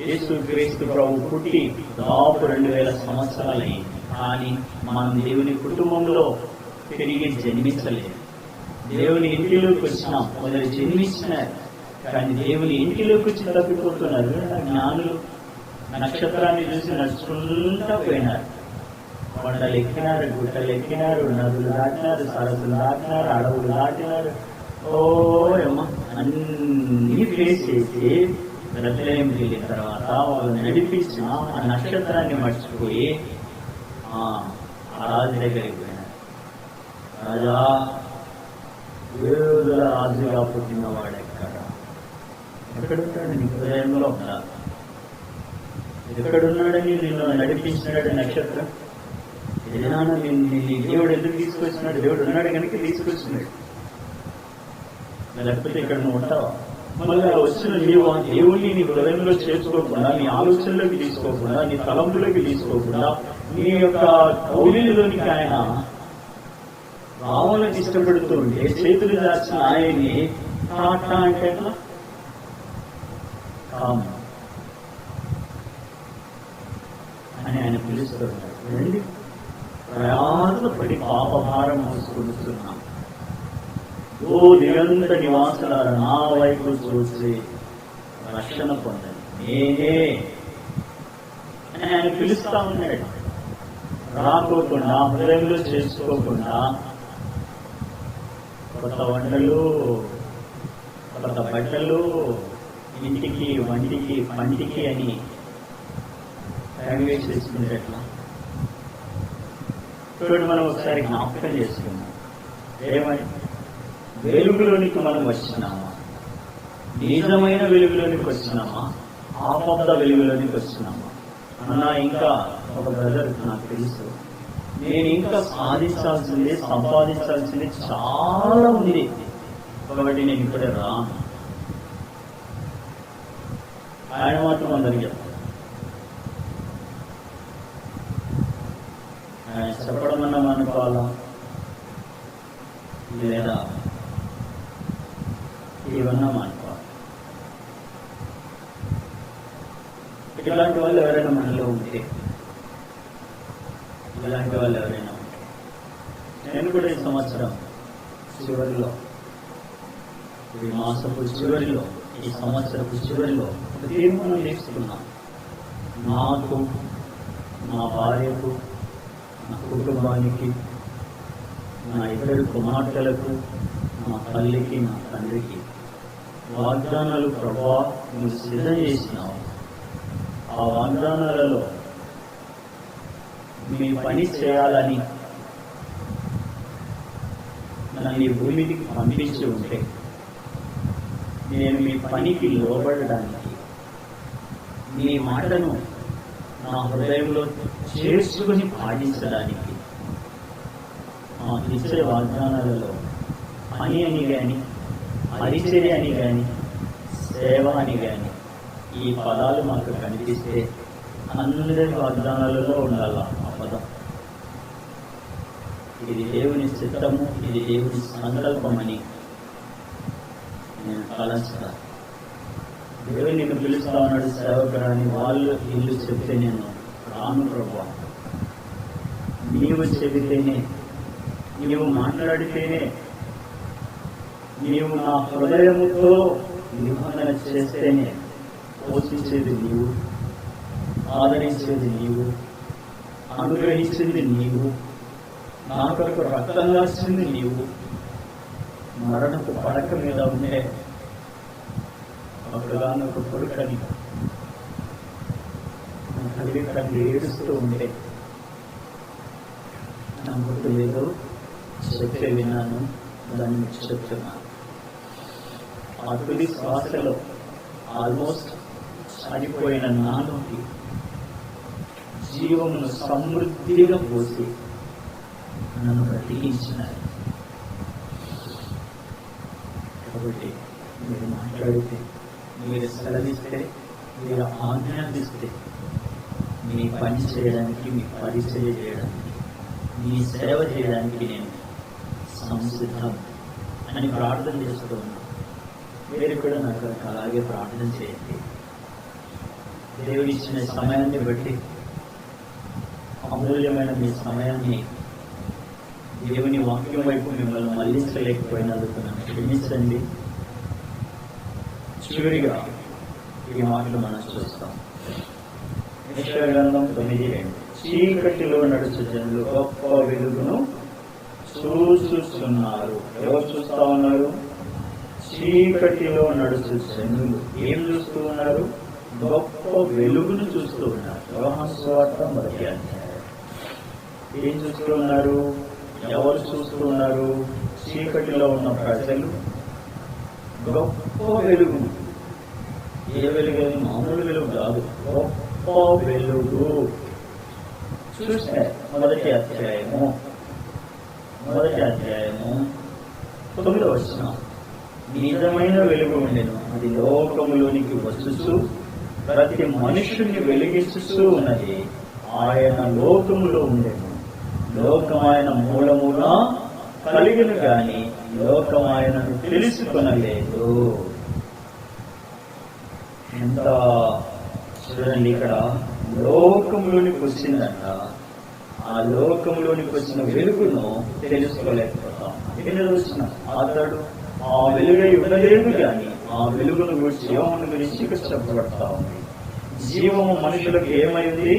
A: యేసుక్రీస్తు ప్రభు పుట్టి దాదాపు 2000 సంవత్సరాలైంది. కానీ మనం దేవుని కుటుంబంలో తిరిగి జన్మించలేదు. దేవుని ఇంటిలోకి వచ్చినాం, మొదలు జన్మించినారు, కానీ దేవుని ఇంటిలోకి వచ్చి తప్పిపోతున్నారు. జ్ఞానులు నక్షత్రాన్ని చూసి నడుచుకుంటూ పోయినారు. కొండలు ఎక్కినారు, గుట్టలు ఎక్కినారు, నదులు దాటినారు, సరస్సులు దాటినారు, అడవులు దాటినారు. అన్ని ఫేస్ చేసి బెత్లెహేముకి వెళ్ళిన తర్వాత వాళ్ళు నడిపించిన ఆ నక్షత్రాన్ని మర్చిపోయి ఆ రాజు దగ్గరికి పోయినారు. రాజా, యూదుల రాజుగా పుట్టినవాడు ఎక్కడుంటాడు? నీ హృదయంలో ఉన్నాడు. ఎక్కడున్నాడని నిన్ను నడిపించినాడు నక్షత్రం. ఏదైనా నీ దేవుడు ఎందుకు తీసుకొచ్చినాడు? దేవుడు ఉన్నాడు కనుక తీసుకొచ్చినాడు. లేకపోతే ఇక్కడ నువ్వు ఉంటావా? మళ్ళీ వచ్చిన నీవు ఆ దేవుణ్ణి నీ హృదయంలో చేర్చుకోకుండా, నీ ఆలోచనలోకి తీసుకోకుండా, నీ తలంపులోకి తీసుకోకుండా, నీ యొక్క కౌలిలోనికి ఆయన రావాలని ఇష్టపడుతూ ఉంటే చేతులు దాచిన ఆయన్ని టాటా అంటే కాము అని ఆయన పిలుస్తూ ఉంటాడు. రండి, ప్రయాసపడి పాపభారం మోసుకుంటున్నాం. ఓ దిగంత నివాసులార, నా వైపు చూసి రక్షణ పొందండి, నేనే అని ఆయన పిలుస్తా ఉన్నాడు. రాకోకుండా, హృదయంలో చేసుకోకుండా కొత్త వంటలు, కొత్త బట్టలు, ఇంటికి, వంటికి, పంటికి అని తయారు చేసుకునేటట్లా చూడండి. మనం ఒకసారి జ్ఞాపకం చేసుకున్నాం. ఏమని? వెలుగులోనికి మనం వచ్చినామా? నిజమైన వెలుగులోనికి వచ్చినామా? ఆపద వెలుగులోనికి వచ్చినామా? అన్నా, ఇంకా ఒక బ్రదర్ నాకు తెలుసు, నేను ఇంకా సాధించాల్సింది, సంపాదించాల్సింది చాలా ఉంది, కాబట్టి నేను ఇప్పుడే రాను. ఆయన మాత్రం అందరికీ చెప్తాను. ఆయన చెప్పడం అన్నా అనుకోవాలా, లేదా ఏమన్నా అనుకోవాలి. ఇలాంటి వాళ్ళు ఎవరైనా మనలో ఉంటే, ఇలాంటి వాళ్ళు ఎవరైనా ఉంటే, నేను కూడా ఈ సంవత్సరం చివరిలో, ఈ మాసపు చివరిలో, ఈ సంవత్సరపు చివరిలో ఒక తీర్మానం తీసుకున్నాను. నాకు, నా భార్యకు, నా కుటుంబానికి, నా ఇద్దరు కుమార్తెలకు, నా తల్లికి, నా తండ్రికి వాగ్దానాలు ప్రభువా నువ్వు సిద్ధం చేసినావు. ఆ వాగ్దానాలలో మీ పని చేయాలని నన్ను ఈ భూమికి పంపించి ఉంటే నేను మీ పనికి లోబడడానికి, మీ మాటను నా హృదయంలో చేసుకుని పాటించడానికి మాకు ఇచ్చే వాగ్దానాలలో పని అని కానీ, పరిచర్య అని కానీ, సేవ అని కానీ ఈ పదాలు మాకు కనిపిస్తే అందరి వాగ్దానాలలో ఉండాల ఆ పదం. ఇది దేవుని చిత్తము, ఇది దేవుని సంకల్పమని నేను తలంచుతా. దేవుని నిన్ను పిలుస్తా ఉన్నాడు సేవకురాని, వాళ్ళు ఇల్లు చెప్తే నేను రాను ప్రభువా. నీవు చెబితేనే, నీవు మాట్లాడితేనే, నీవు నా హృదయముతో నిబంధన చేస్తేనే పోషించేది నీవు, ఆదరించేది నీవు, అనుగ్రహించేది నీవు, నా కొరకు రక్తం రాసింది నీవు. మరణపు పడక మీద ఉండే ఒకగానొక కొడుకని నా తల్లి తండ్రి ఏడుస్తూ ఉంటే నా గుర్తు ఏదో చెప్పే విన్నాను, దాన్ని చెప్తున్నాను. ఆ తుది శ్వాసలో ఆల్మోస్ట్ చనిపోయిన నాలోకి జీవమును సమృద్ధిగా పోసి నన్ను బ్రతికించినారు. కాబట్టి మీరు మాట్లాడితే, మీరు సెలవిస్తే, మీరు ఆజ్ఞాపిస్తే మీ పని చేయడానికి, మీ పరిచయ చేయడానికి, మీ సేవ చేయడానికి నేను సంసిద్ధం అని ప్రార్థన చేస్తూ ఉన్నాను. మీరు కూడా నాకు అలాగే ప్రార్థన చేయండి. దేవుడు ఇచ్చిన సమయాన్ని బట్టి, అమూల్యమైన మీ సమయాన్ని దేవుని వాక్యం వైపు మిమ్మల్ని మళ్లించలేకపోయినందుకు నన్ను క్షమించండి. చివరిగా ఈ మాటలు మనం చూస్తాం. యెషయా గ్రంథం 9:2. చీకటిలో నడుచు జనులు గొప్ప వెలుగును చూస్తున్నారు. ఎవరు చూస్తా ఉన్నారు? చీకటిలో నడుచు జనులు ఏం చూస్తూ ఉన్నారు? గొప్ప వెలుగును చూస్తూ ఉన్నారు. యోహాను సువార్త 1వ అధ్యాయం. ఏం చూస్తూ ఉన్నారు? ఎవరు చూస్తూ ఉన్నారు? చీకటిలో ఉన్న ప్రజలు గొప్ప వెలుగును. ఏ వెలుగు? మామూలు వెలుగు కాదు, గొప్ప వెలుగు చూస్తే 1వ అధ్యాయము 9వ వచనం. నిజమైన వెలుగు ఉండెను, అది లోకములోనికి వచ్చుచు ప్రతి మనుషుని వెలిగించుతూ ఉన్నది. ఆయన లోకములో ఉండెను, లోకం ఆయన మూలముగా కలిగిన గాని లోకం ఆయనను తెలుసుకొనలేదు. ఎంత చూడండి, ఇక్కడ లోకంలోనికి వచ్చిందంట. ఆ లోకంలోనికి వచ్చిన వెలుగును తెలుసుకోలేకపోతాం. వచ్చిన అతడు ఆ వెలుగై ఉండలేదు కానీ ఆ వెలుగును గురించి, యోహాను గురించి ఇక్కడ చెప్పబడతా ఉంది. జీవము మనుషులకు ఏమైంది?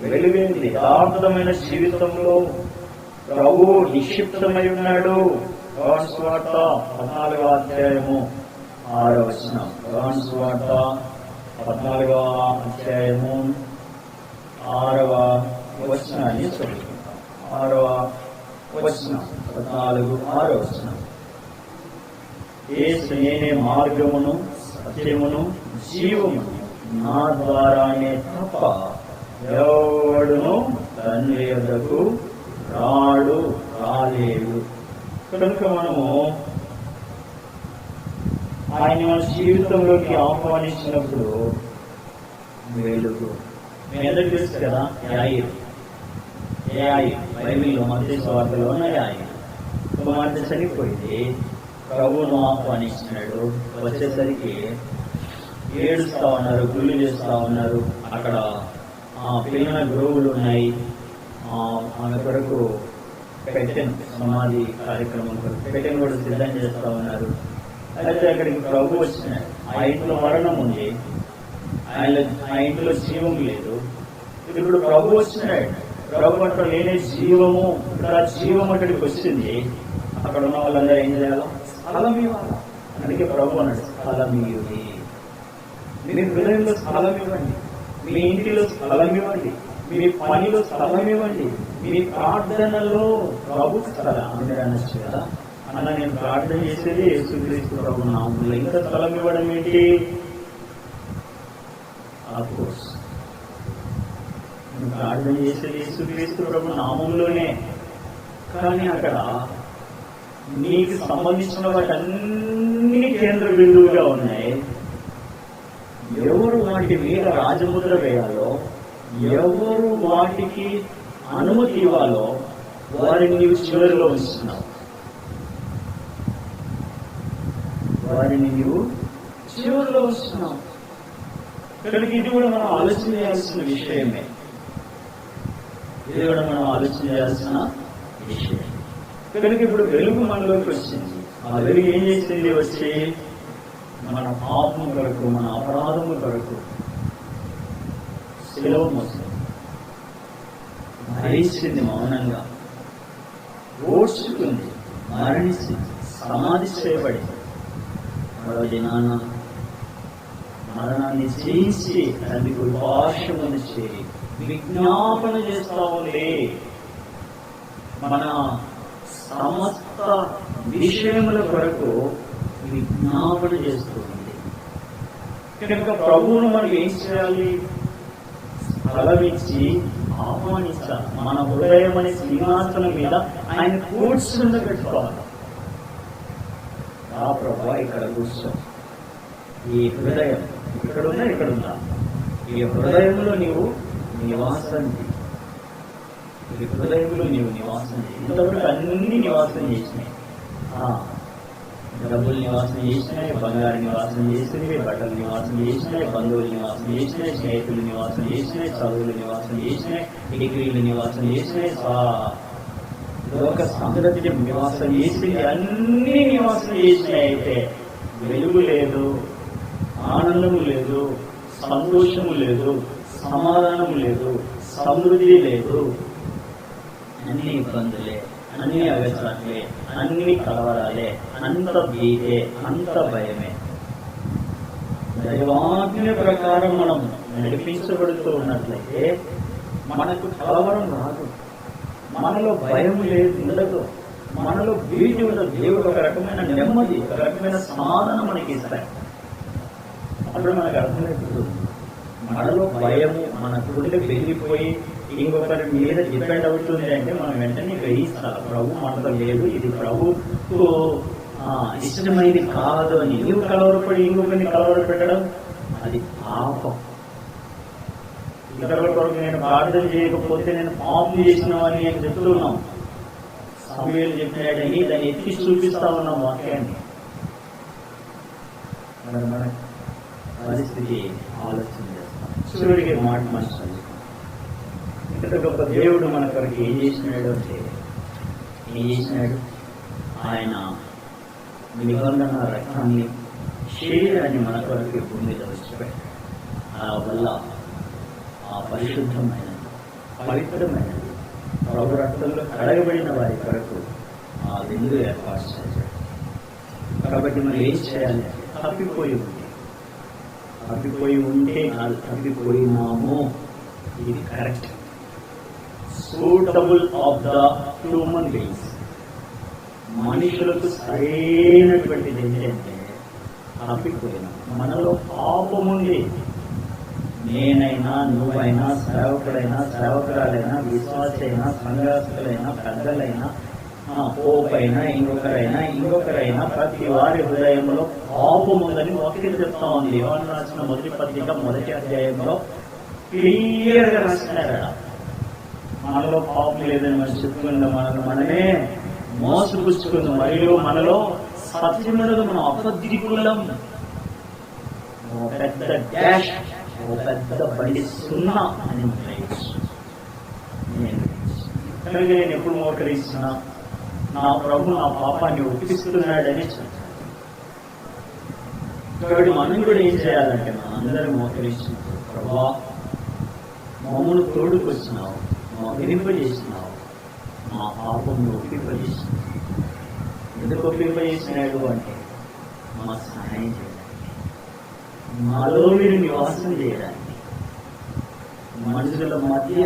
A: వెలుగైంది. యథార్థమైన జీవితంలో ప్రభు నిక్షిప్తమై ఉన్నాడు. యోహాను సువార్త 14వ అధ్యాయము 6వ వచనం. యోహాను సువార్త 14వ అధ్యాయము 6వ వచనాన్ని చదువుకుంటాం. 6వ వచనం, 6వ వచనం. యేసు నేనే మార్గమును సత్యమును జీవమును, నా ద్వారానే తప్ప ఎవడును తండ్రి యొద్దకు రాలేడు. కనుక మనము ఆయన మన జీవితంలోకి ఆహ్వానించినప్పుడు వెలుగు. మీ అందరికీ తెలుసు కదా, యాయిరు బైబిల్లో మత్తయి సువార్తలో ఉన్న యాయిరు కుమార్తె చనిపోయింది. ప్రభువును ఆహ్వానించినాడు. వచ్చేసరికి ఏడుస్తా ఉన్నారు, గుళ్ళు చేస్తా ఉన్నారు. అక్కడ పిల్లల గ్రోవులు ఉన్నాయి. ఆమె కొరకు పెట్టెను, సమాధి కార్యక్రమం కొరకు పెట్టెను కూడా సిద్ధం చేస్తా ఉన్నారు. అయితే అక్కడికి ప్రభు వచ్చినాడు. ఆ ఇంట్లో మరణం ఉంది, ఆ ఇంట్లో జీవం లేదు. ఇప్పుడు ప్రభు వచ్చినాడు. ప్రభు అంటారు నేనే జీవము. ఇక్కడ జీవం అక్కడికి వచ్చింది. అక్కడ ఉన్న వాళ్ళందరూ ఏం చేయాలి? స్థలం ఇవ్వాలి. అందుకే ప్రభు అన్నాడు స్థలం ఇవ్వండి. మీ హృదయంలో స్థలం ఇవ్వండి, మీ ఇంటిలో స్థలం ఇవ్వండి, మీ పనిలో స్థలం ఇవ్వండి, మీ ప్రార్థనలో ప్రభు స్థలం. అందరూ అనొచ్చు కదా, అన్న నేను ప్రార్థన చేసేది యేసుక్రీస్తు ప్రభు నామములో, ఇంకా స్థలం ఇవ్వడం ఏంటి? ఆఫ్కోర్స్ నువ్వు ప్రార్థన చేసేది యేసుక్రీస్తు ప్రభు నామంలోనే. కానీ అక్కడ నీకు సంబంధించిన వాటన్ని కేంద్ర బిందువుగా ఉన్నాయి. ఎవరు వాటి మీద రాజముద్ర వేయాలో, ఎవరు వాటికి అనుమతి ఇవ్వాలో వారిని నీవు చివరిలో ఉంచుతున్నావు. వారిని నీవు చివరిలో ఉంచుతున్నావు. కనుక ఇది కూడా మనం ఆలోచన చేయాల్సిన విషయమే. ఇది కూడా మనం ఆలోచన చేయాల్సిన విషయం. కనుక ఇప్పుడు వెలుగు మనలోకి వచ్చింది. ఆ వెలుగు ఏం చేసింది? వచ్చి మన పాపం కొరకు, మన అపరాధము కొరకు శిలువ మోసింది, భరించింది, మౌనంగా ఓడ్చుకుంది, మరణించింది, సమాధి చేయబడింది. మరో దినాన మరణాన్ని జయించి తండ్రి కృపాశమును చేరి విజ్ఞాపన చేస్తా ఉంది. మన సమస్త విషయముల కొరకు విజ్ఞాపన చేస్తూ ఉంది. కనుక ప్రభువును మనం ఏం చేయాలి? స్థలమిచ్చి ఆహ్వానించాలి. మన హృదయం అనే సింహాసనం మీద ఆయన కూర్చుండబెట్టుకోవాలి. ఆ ప్రభా ఇక్కడ కూర్చో. ఈ హృదయం ఇక్కడుందా? ఈ హృదయంలో నీవు నివాసం, ఈ హృదయంలో నీవు నివాసం చేయి. ఇంతవరకు అన్ని నివాసం చేసినాయి. డబ్బులు నివాసం చేసినాయి, బంగారు నివాసం చేసినవి, బట్టలు నివాసం చేసినాయి, బంధువులు నివాసం చేసినాయి, స్నేహితులు నివాసం చేసినాయి, చదువులు నివాసం చేసినాయి, డిగ్రీలు నివాసం చేసినాయి, లోక సాంద్రత్యం నివాసం చేసింది, అన్ని నివాసం చేసినాయి. అయితే వెలుగు లేదు, ఆనందము లేదు, సంతోషము లేదు, సమాధానము లేదు, సమృద్ధి లేదు. అన్ని ఇబ్బందులే, అన్ని అవసరాలే, అన్ని కలవరాలే, అంత భీతే, అంత భయమే. దైవాజ్ఞ ప్రకారం మనం నడిపించబడుతూ ఉన్నట్లయితే మనకు కలవరం రాదు, మనలో భయం లేదు, ఉండదు, మనలో భీతి ఉండదు. దేవుడు ఒక రకమైన నెమ్మది, ఒక రకమైన సమాధానం మనకి ఇస్తాయి. అప్పుడు మనకు అర్థమైపోతుంది. మనలో భయము మన గుండె పెరిగిపోయి ఇంకొకరి మీద డిపెండ్ అవుతుంది అంటే మనం వెంటనే గ్రహిస్తాం ప్రభు మనతో లేదు, ఇది ప్రభుకు ఇష్టమైనది కాదు అని. నీవు కలవరపడి ఇంకొకరిని కలవరపెట్టడం అది పాపం. ఇతరుల కొరకు నేను ప్రార్థన చేయకపోతే నేను పాపం చేసినవని అని చెప్తున్నాం. సమయాలు చెప్పినాడని దాన్ని ఎత్తి చూపిస్తా ఉన్నాం వాక్యాన్ని. మన పరిస్థితి ఆలోచన చేస్తాం. సూర్యుడికి మాట మంచి ఇంత గొప్ప దేవుడు మన కొరకు ఏం చేసినాడు అంటే, ఏం చేసినాడు? ఆయన నిబంధన రక్తాన్ని, శరీరాన్ని మన కొరకు భూమి మీద వచ్చిపెట్టాడు. ఆ వల్ల ఆ పరిశుద్ధమైనది, పవిత్రమైనది ప్రభు రక్తంలో కడగబడిన వారి కొరకు ఆ విందు ఏర్పాటు చేశాడు. కాబట్టి మనం ఏం చేయాలి? తప్పిపోయి ఉంటే కాదు, తప్పిపోయినాము. ఇది correct, suitable of the human beings. మనుషులకు సరైనటువంటిది ఏంటంటే తప్పిపోయినాం. మనలో పాపముంది. నేనైనా, నువ్వైనా, సేవకుడైనా, సేవకురాలైనా, విశ్వాసైనా, సంఘాస్తులైనా, పెద్దలైనా, పోపైనా, ఇంకొకరైనా ప్రతి వారి హృదయంలో పాపం ఉందని వాక్యం చెప్తా ఉంది. యోహాను రాసిన మొదటి పత్రిక 1వ అధ్యాయంలో క్లియర్ గా రాసినారు. మనలో పాపం లేదని మనం చెప్పుకుందాం, మనమే మోసపుచ్చుకుందాం, మరియు మనలో సత్యమునకు మనం అబద్ధికులం. పెద్ద డాష్, పెద్ద బండి 0 అని నేను ఎప్పుడు మోకరిస్తున్నా? నా ప్రభు నా పాపాన్ని ఒప్పిస్తున్నాడని చెప్తాను. కాబట్టి మనం కూడా ఏం చేయాలంటే, మనం అందరం మోకరించినప్పుడు, ప్రభా మమ్మల్ని తోడుకొచ్చినావు, ఒప్పింపజేసినావు. మా పాపం ఒప్పింపజేసినావు. ఎందుకు ఒప్పింపజేసినాడు అంటే మా సహాయం చేయడానికి, మాలో మీరు నివాసం చేయడానికి, మనుషుల మధ్య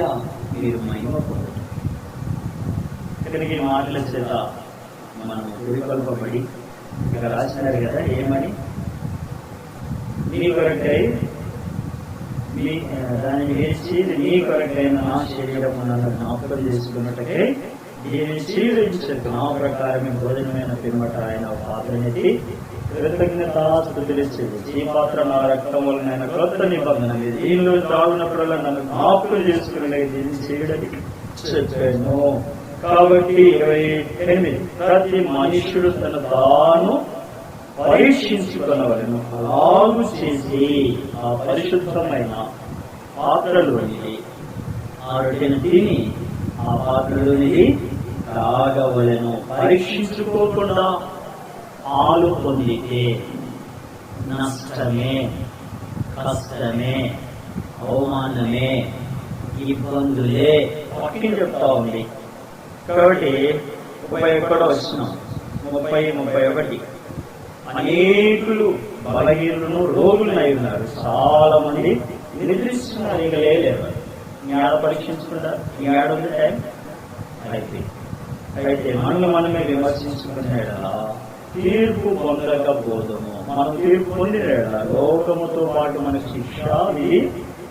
A: మీరు మహిమ పొందడం. ఇక్కడికి మాటల చేత మనం పురికొల్పబడి ఇక్కడ రాసినారు కదా, ఏమని? నీ కొరకై దాన్ని వేసి నీ కొరకైన నా శరీరం నన్ను జ్ఞాపకం చేసుకున్నట్టుకై దీన్ని స్వీకరించదు. నా ప్రకారం భోజనమైన పిమ్మట ఆయన పాత్రనేది కృతజ్ఞతాస్తుతులు చెల్లించి, ఈ పాత్ర నా రక్తం వలన ఆయన క్రొత్త నిబంధన, దీనిలో తాగినప్పుడల్లా నన్ను జ్ఞాపకం చేసుకునే దీన్ని చేయడానికి చెప్పాను. కాబట్టి 28 ప్రతి మనుష్యుడు తను తాను పరీక్షించుకున్నవలను అలాగు చేసి ఆ పరిశుద్ధమైన పాత్రలోనిది ఆ రొట్టెను తిని ఆ పాత్రలోనిది తాగవలెను. పరీక్షించుకోకుండా పాలు పొందితే నష్టమే, కష్టమే, అవమానమే, ఇబ్బందులే వాక్యం చెప్తా ఉంది. కాబట్టి 31 వచనం 30-31 అనేకులు బలహీనులను రోగులై ఉన్నారు, చాలా మంది నిద్రిస్తున్నారు, ఇక లేరు. జ్ఞాన పరీక్షించుకుంటారు. జ్ఞానం టైం అయిపోయింది. అయితే మనమే విమర్శించుకునేలా తీర్పు పొందకపోదము. మనం తీర్పు పొందిన లోకముతో పాటు మన శిక్ష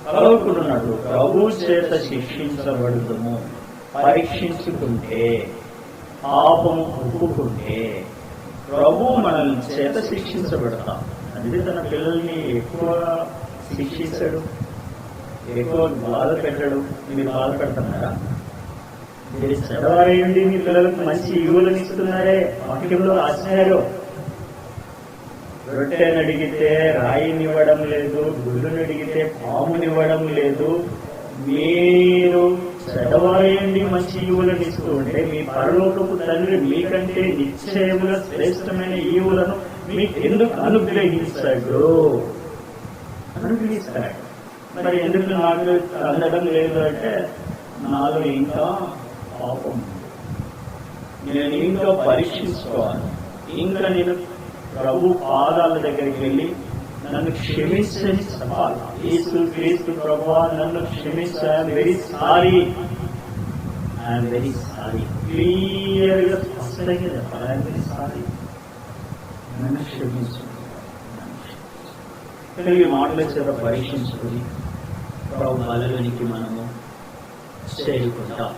A: కలుగుకున్నట్టు ప్రభు చేత శిక్షించబడుదము. పరీక్షించుకుంటే, పాపము ఒప్పుకుంటే ప్రభు మనల్ని చేత శిక్షించబడతాం. అందుకే తన పిల్లల్ని ఎక్కువ శిక్షించడు, ఎక్కువ బాధ పెట్టడు. మీరు బాధ పెడుతున్నారా? మీరు చదవారేయండి, మీ పిల్లలకు మంచి ఈవులను ఇస్తున్నారే. వాక్యంలో రాసినారు, రొట్టెని అడిగితే రాయినివ్వడం లేదు, గుడ్డుని అడిగితే పామునివ్వడం లేదు. మీరు చదవారేయండి, మంచి ఈవులను ఇస్తూ ఉంటే మీ పరలోకపు తండ్రి మీకంటే నిశ్చయముగా శ్రేష్టమైన ఈవులను మీకు ఎందుకు అనుగ్రహిస్తాడు? మరి ఎందుకు నాకు అందడం లేదు అంటే, నాలో ఇంకా పాపం, నేను ఇంకా పరీక్షించుకోవాలి. ఇంకా నేను ప్రభు పాదాల దగ్గరికి వెళ్ళి నన్ను క్షమించని చెప్పాలి. యేసు క్రీస్తు ప్రభువా నన్ను క్షమించు, I'm very sorry, I'm very sorry. Clear గా స్పష్టంగా చెప్పాలి, ఐఎమ్ వెరీ సారీ, నన్ను క్షమించు. ఈ మాటల చేత పరీక్షించుకుని ప్రభు బలలోనికి మనము చేరుకుంటాం.